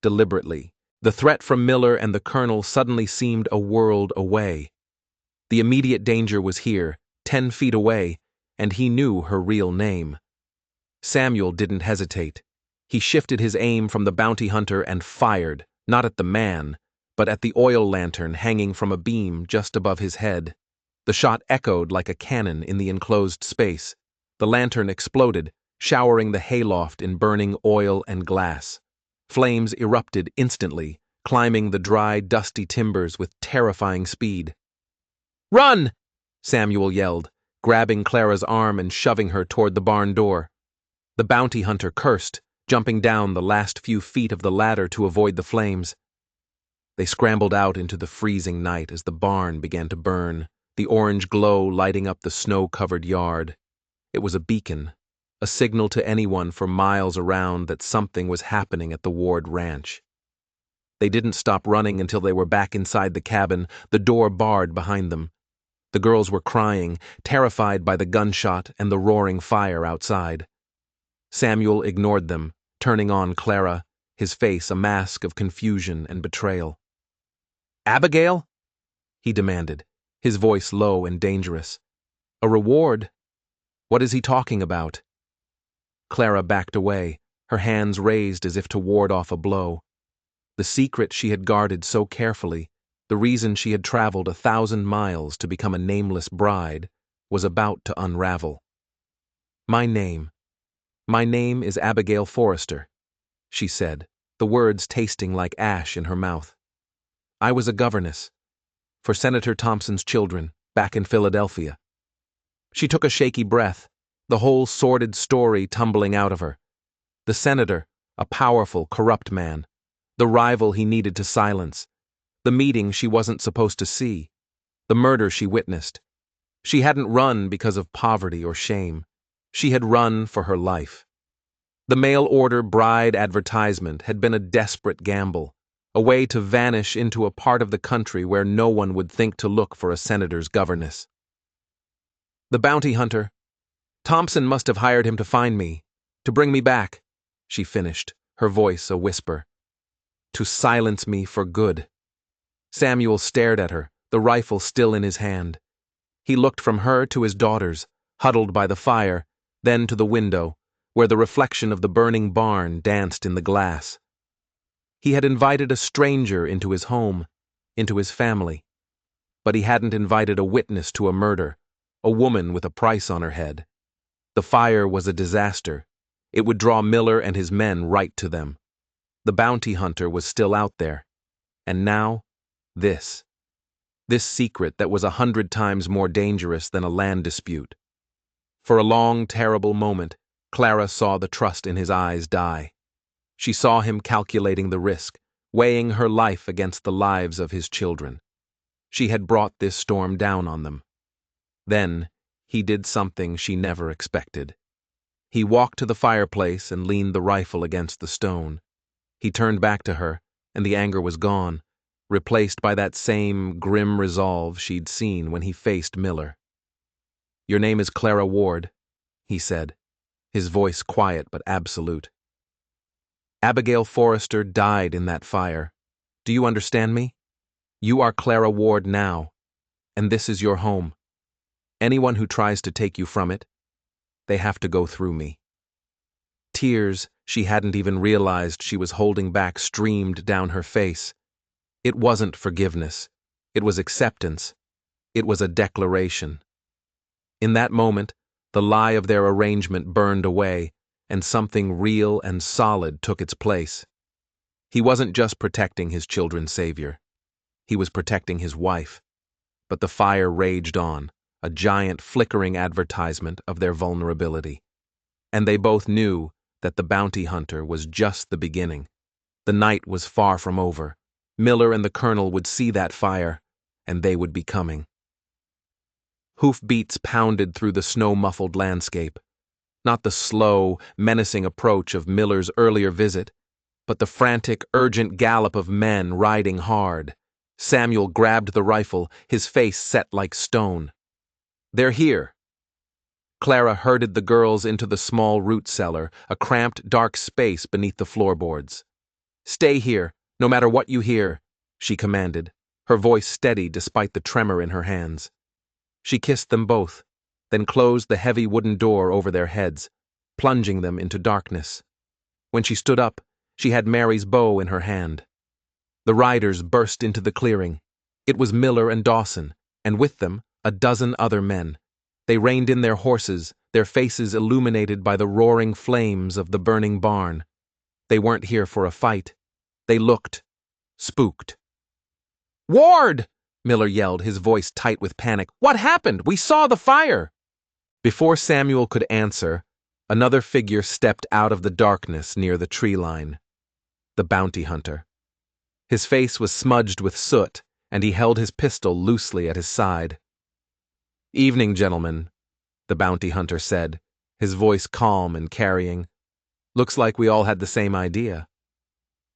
deliberately. The threat from Miller and the colonel suddenly seemed a world away. The immediate danger was here, 10 feet away, and he knew her real name. Samuel didn't hesitate. He shifted his aim from the bounty hunter and fired, not at the man, but at the oil lantern hanging from a beam just above his head. The shot echoed like a cannon in the enclosed space. The lantern exploded, showering the hayloft in burning oil and glass. Flames erupted instantly, climbing the dry, dusty timbers with terrifying speed. "Run!" Samuel yelled, grabbing Clara's arm and shoving her toward the barn door. The bounty hunter cursed, jumping down the last few feet of the ladder to avoid the flames. They scrambled out into the freezing night as the barn began to burn, the orange glow lighting up the snow-covered yard. It was a beacon, a signal to anyone for miles around that something was happening at the Ward Ranch. They didn't stop running until they were back inside the cabin, the door barred behind them. The girls were crying, terrified by the gunshot and the roaring fire outside. Samuel ignored them, turning on Clara, his face a mask of confusion and betrayal. "Abigail?" he demanded, his voice low and dangerous. "A reward? What is he talking about?" Clara backed away, her hands raised as if to ward off a blow. The secret she had guarded so carefully, the reason she had traveled 1,000 miles to become a nameless bride, was about to unravel. My name is Abigail Forrester," she said, the words tasting like ash in her mouth. "I was a governess for Senator Thompson's children back in Philadelphia." She took a shaky breath, the whole sordid story tumbling out of her. The senator, a powerful, corrupt man. The rival he needed to silence. The meeting she wasn't supposed to see. The murder she witnessed. She hadn't run because of poverty or shame. She had run for her life. The mail-order bride advertisement had been a desperate gamble, a way to vanish into a part of the country where no one would think to look for a senator's governess. "The bounty hunter. Thompson must have hired him to find me, to bring me back," she finished, her voice a whisper. "To silence me for good." Samuel stared at her, the rifle still in his hand. He looked from her to his daughters, huddled by the fire, then to the window, where the reflection of the burning barn danced in the glass. He had invited a stranger into his home, into his family. But he hadn't invited a witness to a murder, a woman with a price on her head. The fire was a disaster. It would draw Miller and his men right to them. The bounty hunter was still out there. And now, this secret that was 100 times more dangerous than a land dispute. For a long, terrible moment, Clara saw the trust in his eyes die. She saw him calculating the risk, weighing her life against the lives of his children. She had brought this storm down on them. Then, he did something she never expected. He walked to the fireplace and leaned the rifle against the stone. He turned back to her, and the anger was gone, replaced by that same grim resolve she'd seen when he faced Miller. "Your name is Clara Ward," he said, his voice quiet but absolute. "Abigail Forrester died in that fire. Do you understand me? You are Clara Ward now, and this is your home. Anyone who tries to take you from it, they have to go through me." Tears she hadn't even realized she was holding back streamed down her face. It wasn't forgiveness. It was acceptance. It was a declaration. In that moment, the lie of their arrangement burned away, and something real and solid took its place. He wasn't just protecting his children's savior. He was protecting his wife. But the fire raged on, a giant flickering advertisement of their vulnerability. And they both knew that the bounty hunter was just the beginning. The night was far from over. Miller and the colonel would see that fire, and they would be coming. Hoofbeats pounded through the snow-muffled landscape. Not the slow, menacing approach of Miller's earlier visit, but the frantic, urgent gallop of men riding hard. Samuel grabbed the rifle, his face set like stone. "They're here." Clara herded the girls into the small root cellar, a cramped, dark space beneath the floorboards. "Stay here, no matter what you hear," she commanded, her voice steady despite the tremor in her hands. She kissed them both, then closed the heavy wooden door over their heads, plunging them into darkness. When she stood up, she had Mary's bow in her hand. The riders burst into the clearing. It was Miller and Dawson, and with them a dozen other men. They reined in their horses, their faces illuminated by the roaring flames of the burning barn. They weren't here for a fight. They looked spooked. "Ward!" Miller yelled, his voice tight with panic. "What happened? We saw the fire!" Before Samuel could answer, another figure stepped out of the darkness near the tree line. The bounty hunter. His face was smudged with soot, and he held his pistol loosely at his side. "Evening, gentlemen," the bounty hunter said, his voice calm and carrying. "Looks like we all had the same idea."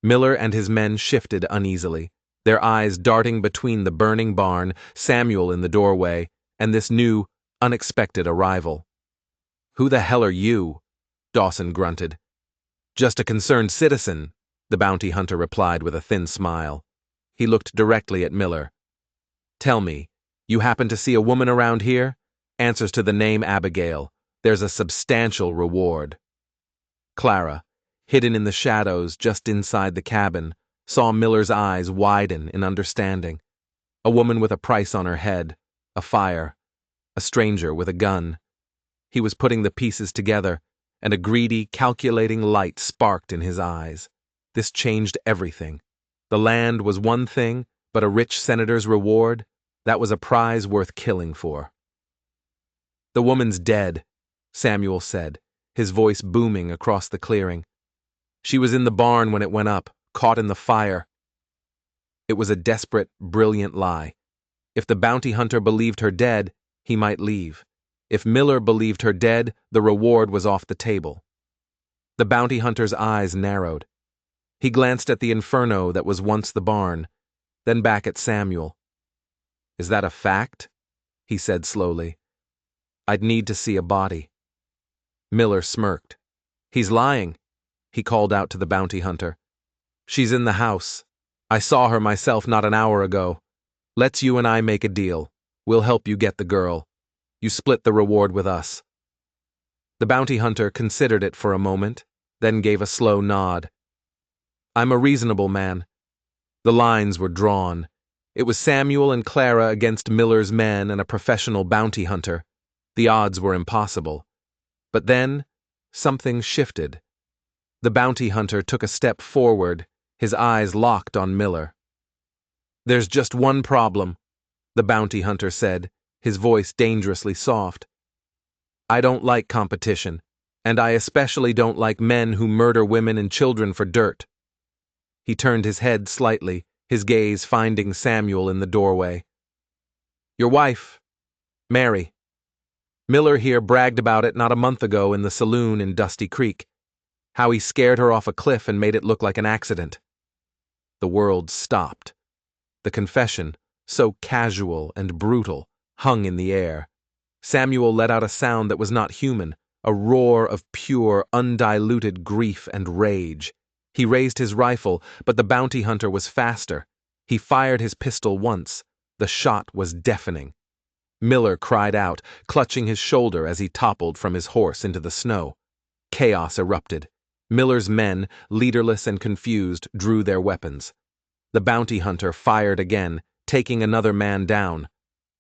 Miller and his men shifted uneasily, their eyes darting between the burning barn, Samuel in the doorway, and this new, unexpected arrival. "Who the hell are you?" Dawson grunted. "Just a concerned citizen," the bounty hunter replied with a thin smile. He looked directly at Miller. "Tell me, you happen to see a woman around here? Answers to the name Abigail. There's a substantial reward." Clara, hidden in the shadows just inside the cabin, saw Miller's eyes widen in understanding. A woman with a price on her head, a fire, a stranger with a gun. He was putting the pieces together, and a greedy, calculating light sparked in his eyes. This changed everything. The land was one thing, but a rich senator's reward, that was a prize worth killing for. "The woman's dead," Samuel said, his voice booming across the clearing. "She was in the barn when it went up, caught in the fire." It was a desperate, brilliant lie. If the bounty hunter believed her dead, he might leave. If Miller believed her dead, the reward was off the table. The bounty hunter's eyes narrowed. He glanced at the inferno that was once the barn, then back at Samuel. "Is that a fact?" he said slowly. "I'd need to see a body." Miller smirked. "He's lying," he called out to the bounty hunter. "She's in the house. I saw her myself not an hour ago. Let's you and I make a deal. We'll help you get the girl. You split the reward with us." The bounty hunter considered it for a moment, then gave a slow nod. "I'm a reasonable man." The lines were drawn. It was Samuel and Clara against Miller's men and a professional bounty hunter. The odds were impossible. But then, something shifted. The bounty hunter took a step forward, his eyes locked on Miller. "There's just one problem," the bounty hunter said, his voice dangerously soft. "I don't like competition, and I especially don't like men who murder women and children for dirt." He turned his head slightly, his gaze finding Samuel in the doorway. "Your wife, Mary. Miller here bragged about it not a month ago in the saloon in Dusty Creek. How he scared her off a cliff and made it look like an accident." The world stopped. The confession, so casual and brutal, hung in the air. Samuel let out a sound that was not human, a roar of pure, undiluted grief and rage. He raised his rifle, but the bounty hunter was faster. He fired his pistol once. The shot was deafening. Miller cried out, clutching his shoulder as he toppled from his horse into the snow. Chaos erupted. Miller's men, leaderless and confused, drew their weapons. The bounty hunter fired again, taking another man down.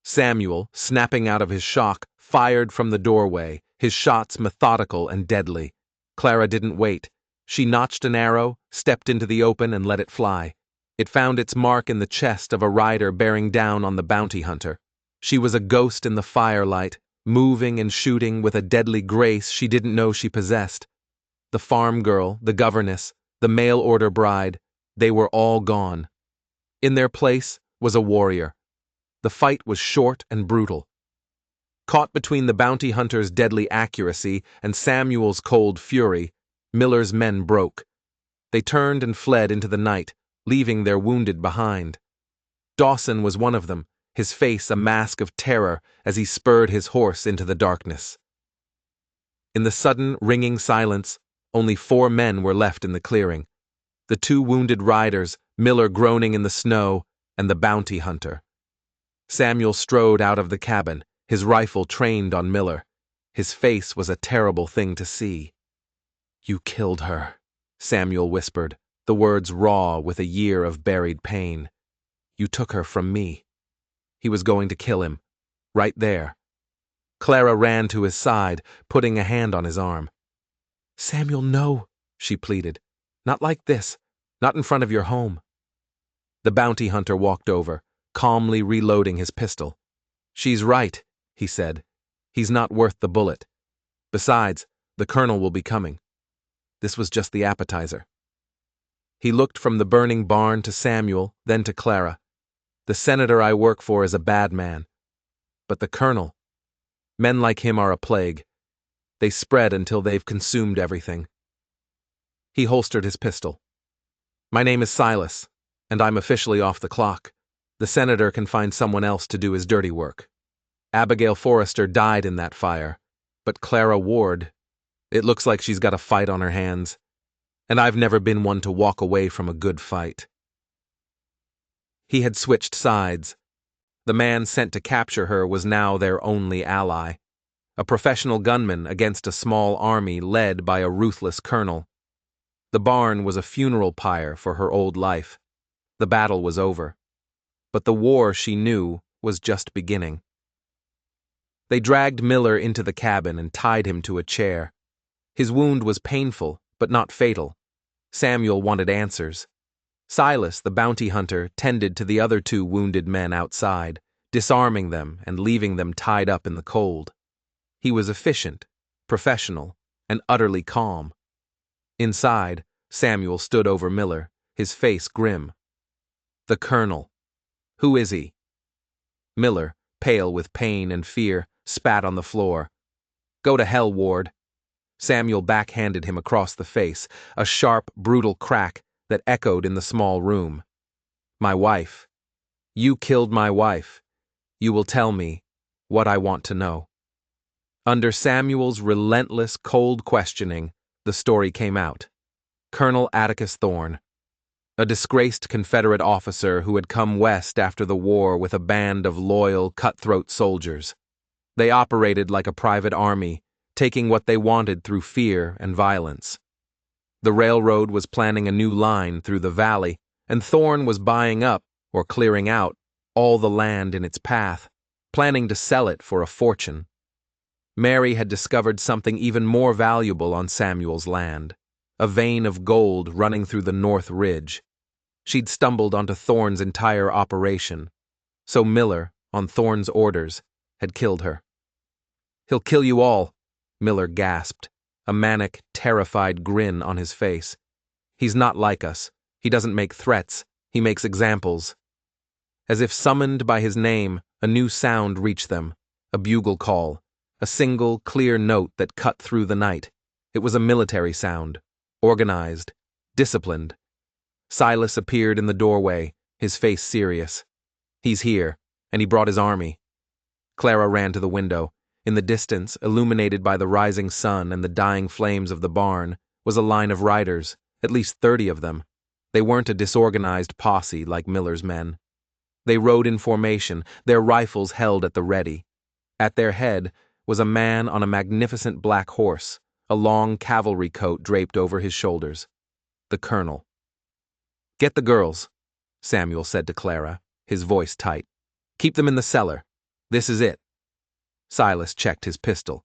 Samuel, snapping out of his shock, fired from the doorway, his shots methodical and deadly. Clara didn't wait. She notched an arrow, stepped into the open, and let it fly. It found its mark in the chest of a rider bearing down on the bounty hunter. She was a ghost in the firelight, moving and shooting with a deadly grace she didn't know she possessed. The farm girl, the governess, the mail-order bride, They were all gone. In their place was a warrior. The fight was short and brutal. Caught between the bounty hunter's deadly accuracy and Samuel's cold fury, Miller's men broke. They turned and fled into the night, leaving their wounded behind. Dawson was one of them, his face a mask of terror as he spurred his horse into the darkness. In the sudden, ringing silence, only 4 men were left in the clearing. The 2 wounded riders, Miller groaning in the snow, and the bounty hunter. Samuel strode out of the cabin, his rifle trained on Miller. His face was a terrible thing to see. "You killed her," Samuel whispered, the words raw with a year of buried pain. "You took her from me." He was going to kill him. Right there. Clara ran to his side, putting a hand on his arm. "Samuel, no," she pleaded. "Not like this. Not in front of your home." The bounty hunter walked over, calmly reloading his pistol. "She's right," he said. "He's not worth the bullet. Besides, the colonel will be coming." This was just the appetizer. He looked from the burning barn to Samuel, then to Clara. "The senator I work for is a bad man. But the colonel, men like him are a plague. They spread until they've consumed everything." He holstered his pistol. "My name is Silas, and I'm officially off the clock. The senator can find someone else to do his dirty work. Abigail Forrester died in that fire, but Clara Ward, it looks like she's got a fight on her hands, and I've never been one to walk away from a good fight." He had switched sides. The man sent to capture her was now their only ally. A professional gunman against a small army led by a ruthless colonel. The barn was a funeral pyre for her old life. The battle was over. But the war, she knew, was just beginning. They dragged Miller into the cabin and tied him to a chair. His wound was painful, but not fatal. Samuel wanted answers. Silas, the bounty hunter, tended to the other 2 wounded men outside, disarming them and leaving them tied up in the cold. He was efficient, professional, and utterly calm. Inside, Samuel stood over Miller, his face grim. "The colonel. Who is he?" Miller, pale with pain and fear, spat on the floor. "Go to hell, Ward." Samuel backhanded him across the face, a sharp, brutal crack that echoed in the small room. "My wife. You killed my wife. You will tell me what I want to know." Under Samuel's relentless, cold questioning, the story came out. Colonel Atticus Thorne, a disgraced Confederate officer who had come west after the war with a band of loyal, cutthroat soldiers. They operated like a private army, taking what they wanted through fear and violence. The railroad was planning a new line through the valley, and Thorne was buying up, or clearing out, all the land in its path, planning to sell it for a fortune. Mary had discovered something even more valuable on Samuel's land, a vein of gold running through the North Ridge. She'd stumbled onto Thorne's entire operation, so Miller, on Thorne's orders, had killed her. "He'll kill you all," Miller gasped, a manic, terrified grin on his face. "He's not like us. He doesn't make threats, he makes examples." As if summoned by his name, a new sound reached them, a bugle call, a single, clear note that cut through the night. It was a military sound, organized, disciplined. Silas appeared in the doorway, his face serious. "He's here, and he brought his army." Clara ran to the window. In the distance, illuminated by the rising sun and the dying flames of the barn, was a line of riders, at least 30 of them. They weren't a disorganized posse like Miller's men. They rode in formation, their rifles held at the ready. At their head was a man on a magnificent black horse, a long cavalry coat draped over his shoulders. The colonel. "Get the girls," Samuel said to Clara, his voice tight. "Keep them in the cellar. This is it." Silas checked his pistol.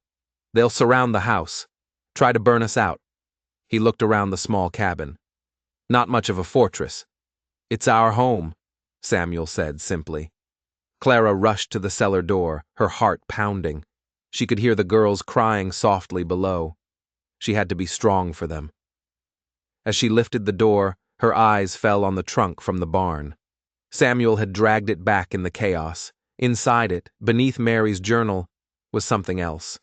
"They'll surround the house. Try to burn us out." He looked around the small cabin. "Not much of a fortress." "It's our home," Samuel said simply. Clara rushed to the cellar door, her heart pounding. She could hear the girls crying softly below. She had to be strong for them. As she lifted the door, Her eyes fell on the trunk from the barn. Samuel had dragged it back in the chaos. Inside it, beneath Mary's journal, was something else.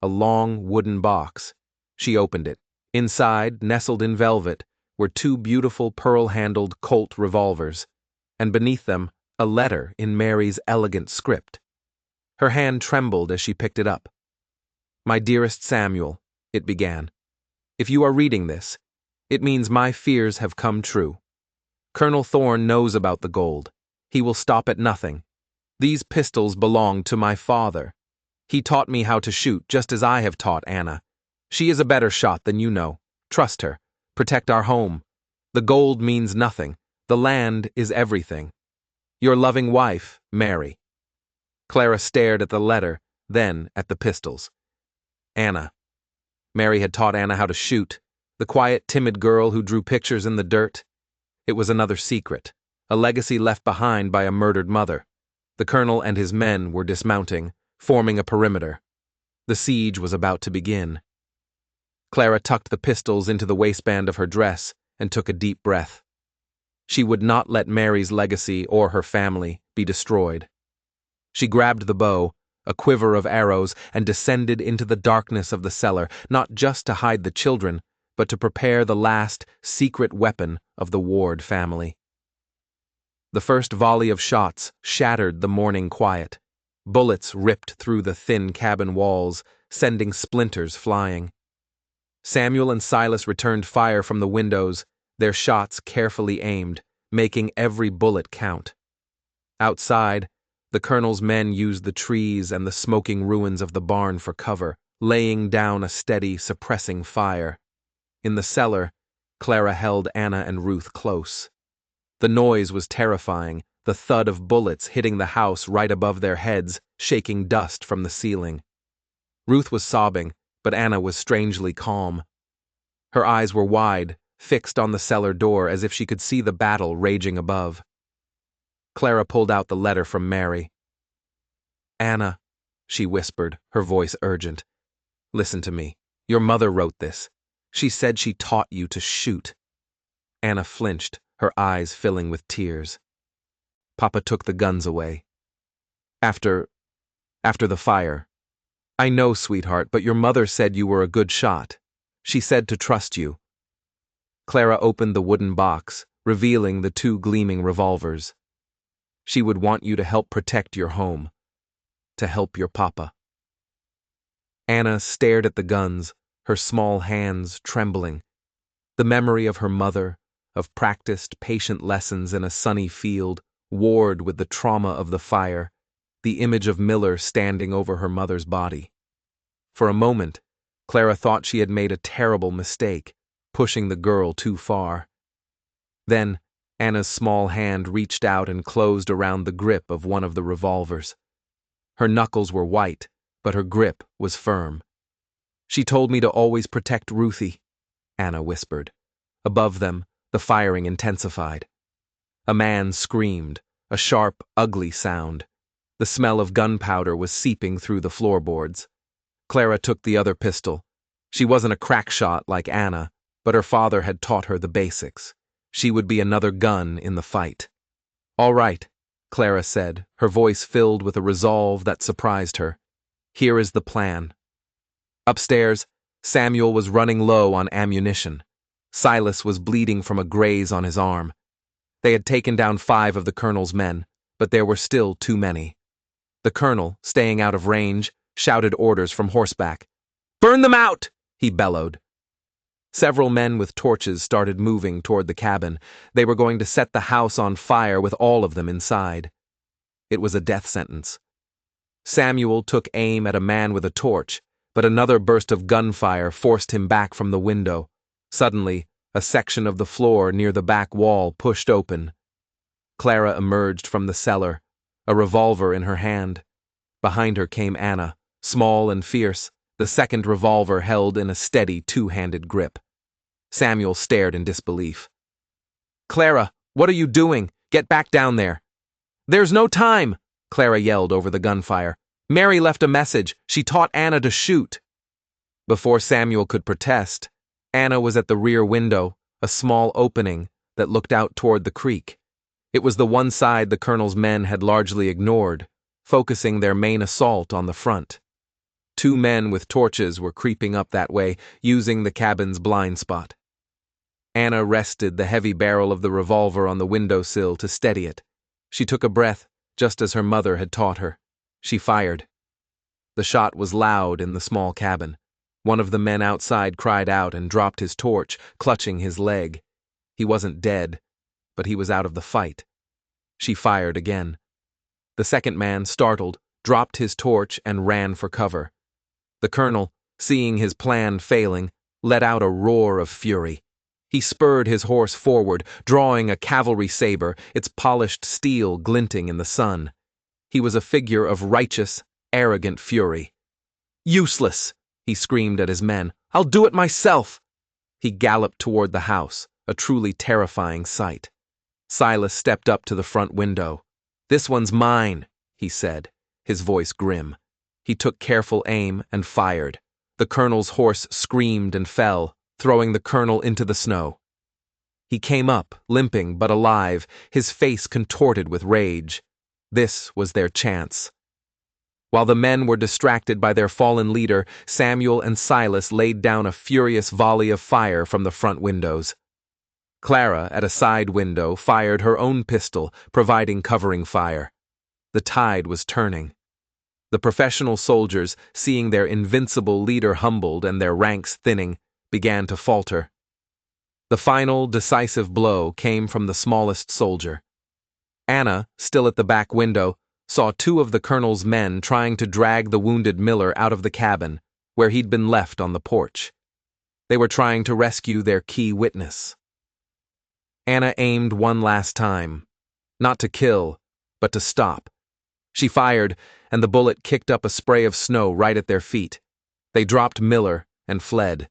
A long wooden box. She opened it. Inside, nestled in velvet, were two beautiful pearl-handled Colt revolvers, and beneath them, a letter in Mary's elegant script. Her hand trembled as she picked it up. "My dearest Samuel," it began, "if you are reading this, it means my fears have come true. Colonel Thorne knows about the gold. He will stop at nothing. These pistols belong to my father. He taught me how to shoot, just as I have taught Anna. She is a better shot than you know. Trust her. Protect our home. The gold means nothing. The land is everything. Your loving wife, Mary." Clara stared at the letter, then at the pistols. Anna. Mary had taught Anna how to shoot. The quiet, timid girl who drew pictures in the dirt. It was another secret, a legacy left behind by a murdered mother. The colonel and his men were dismounting, forming a perimeter. The siege was about to begin. Clara tucked the pistols into the waistband of her dress and took a deep breath. She would not let Mary's legacy or her family be destroyed. She grabbed the bow, a quiver of arrows, and descended into the darkness of the cellar, not just to hide the children, but to prepare the last secret weapon of the Ward family. The first volley of shots shattered the morning quiet. Bullets ripped through the thin cabin walls, sending splinters flying. Samuel and Silas returned fire from the windows, their shots carefully aimed, making every bullet count. Outside, the colonel's men used the trees and the smoking ruins of the barn for cover, laying down a steady, suppressing fire. In the cellar, Clara held Anna and Ruth close. The noise was terrifying, the thud of bullets hitting the house right above their heads, shaking dust from the ceiling. Ruth was sobbing, but Anna was strangely calm. Her eyes were wide, fixed on the cellar door as if she could see the battle raging above. Clara pulled out the letter from Mary. "Anna," she whispered, her voice urgent, "listen to me. Your mother wrote this. She said she taught you to shoot." Anna flinched, her eyes filling with tears. "Papa took the guns away. After the fire. I know, sweetheart, but your mother said you were a good shot. She said to trust you." Clara opened the wooden box, revealing the two gleaming revolvers. "She would want you to help protect your home. To help your papa." Anna stared at the guns, her small hands trembling. The memory of her mother, of practiced, patient lessons in a sunny field, warred with the trauma of the fire, the image of Miller standing over her mother's body. For a moment, Clara thought she had made a terrible mistake, pushing the girl too far. Then, Anna's small hand reached out and closed around the grip of one of the revolvers. Her knuckles were white, but her grip was firm. "She told me to always protect Ruthie," Anna whispered. Above them, the firing intensified. A man screamed, a sharp, ugly sound. The smell of gunpowder was seeping through the floorboards. Clara took the other pistol. She wasn't a crack shot like Anna, but her father had taught her the basics. She would be another gun in the fight. "All right," Clara said, her voice filled with a resolve that surprised her. "Here is the plan." Upstairs, Samuel was running low on ammunition. Silas was bleeding from a graze on his arm. They had taken down 5 of the colonel's men, but there were still too many. The colonel, staying out of range, shouted orders from horseback. "Burn them out!" he bellowed. Several men with torches started moving toward the cabin. They were going to set the house on fire with all of them inside. It was a death sentence. Samuel took aim at a man with a torch, but another burst of gunfire forced him back from the window. Suddenly, a section of the floor near the back wall pushed open. Clara emerged from the cellar, a revolver in her hand. Behind her came Anna, small and fierce, the second revolver held in a steady two-handed grip. Samuel stared in disbelief. "Clara, what are you doing? Get back down there." "There's no time," Clara yelled over the gunfire. "Mary left a message. She taught Anna to shoot." Before Samuel could protest, Anna was at the rear window, a small opening, that looked out toward the creek. It was the one side the colonel's men had largely ignored, focusing their main assault on the front. 2 men with torches were creeping up that way, using the cabin's blind spot. Anna rested the heavy barrel of the revolver on the windowsill to steady it. She took a breath, just as her mother had taught her. She fired. The shot was loud in the small cabin. One of the men outside cried out and dropped his torch, clutching his leg. He wasn't dead, but he was out of the fight. She fired again. The second man, startled, dropped his torch and ran for cover. The colonel, seeing his plan failing, let out a roar of fury. He spurred his horse forward, drawing a cavalry saber, its polished steel glinting in the sun. He was a figure of righteous, arrogant fury. "Useless!" he screamed at his men. "I'll do it myself!" He galloped toward the house, a truly terrifying sight. Silas stepped up to the front window. "This one's mine," he said, his voice grim. He took careful aim and fired. The colonel's horse screamed and fell, throwing the colonel into the snow. He came up, limping but alive, his face contorted with rage. This was their chance. While the men were distracted by their fallen leader, Samuel and Silas laid down a furious volley of fire from the front windows. Clara, at a side window, fired her own pistol, providing covering fire. The tide was turning. The professional soldiers, seeing their invincible leader humbled and their ranks thinning, began to falter. The final, decisive blow came from the smallest soldier. Anna, still at the back window, saw 2 of the colonel's men trying to drag the wounded Miller out of the cabin, where he'd been left on the porch. They were trying to rescue their key witness. Anna aimed one last time, not to kill, but to stop. She fired, and the bullet kicked up a spray of snow right at their feet. They dropped Miller and fled.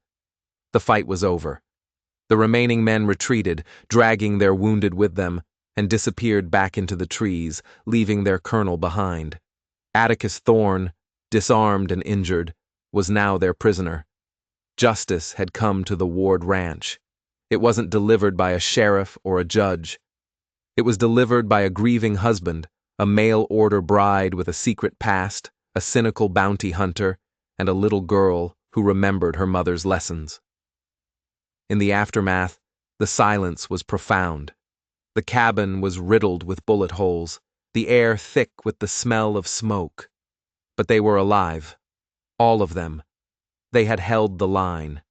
The fight was over. The remaining men retreated, dragging their wounded with them, and disappeared back into the trees, leaving their colonel behind. Atticus Thorne, disarmed and injured, was now their prisoner. Justice had come to the Ward Ranch. It wasn't delivered by a sheriff or a judge. It was delivered by a grieving husband, a mail-order bride with a secret past, a cynical bounty hunter, and a little girl who remembered her mother's lessons. In the aftermath, the silence was profound. The cabin was riddled with bullet holes, the air thick with the smell of smoke. But they were alive. All of them. They had held the line.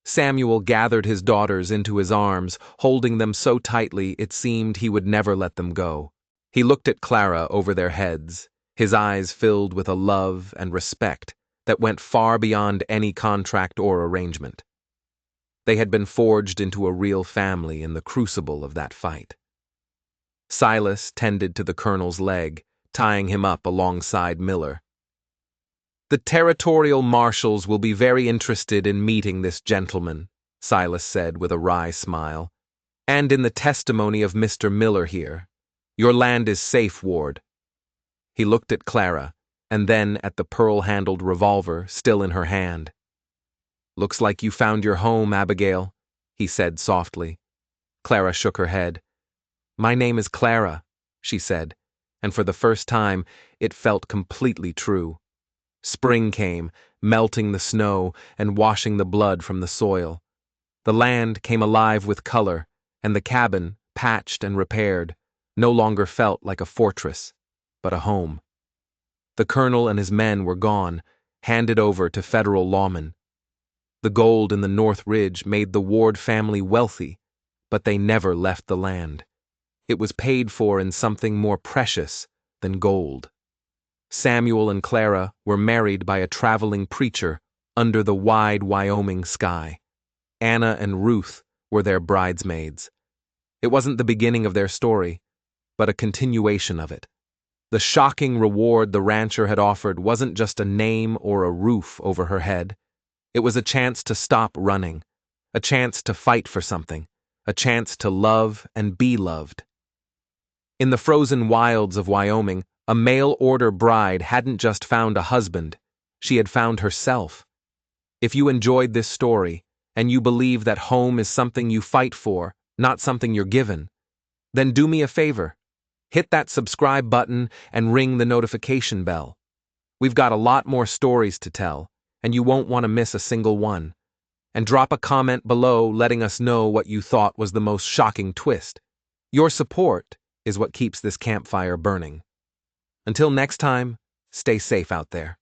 Samuel gathered his daughters into his arms, holding them so tightly it seemed he would never let them go. He looked at Clara over their heads, his eyes filled with a love and respect that went far beyond any contract or arrangement. They had been forged into a real family in the crucible of that fight. Silas tended to the colonel's leg, tying him up alongside Miller. "The territorial marshals will be very interested in meeting this gentleman," Silas said with a wry smile, "and in the testimony of Mr. Miller here. Your land is safe, Ward." He looked at Clara, and then at the pearl-handled revolver still in her hand. "Looks like you found your home, Abigail," he said softly. Clara shook her head. "My name is Clara," she said, and for the first time it felt completely true. Spring came, melting the snow and washing the blood from the soil. The land came alive with color, and the cabin, patched and repaired, no longer felt like a fortress, but a home. The colonel and his men were gone, handed over to federal lawmen. The gold in the North Ridge made the Ward family wealthy, but they never left the land. It was paid for in something more precious than gold. Samuel and Clara were married by a traveling preacher under the wide Wyoming sky. Anna and Ruth were their bridesmaids. It wasn't the beginning of their story, but a continuation of it. The shocking reward the rancher had offered wasn't just a name or a roof over her head. It was a chance to stop running, a chance to fight for something, a chance to love and be loved. In the frozen wilds of Wyoming, a mail-order bride hadn't just found a husband, she had found herself. If you enjoyed this story, and you believe that home is something you fight for, not something you're given, then do me a favor. Hit that subscribe button and ring the notification bell. We've got a lot more stories to tell, and you won't want to miss a single one. And drop a comment below letting us know what you thought was the most shocking twist. Your support is what keeps this campfire burning. Until next time, stay safe out there.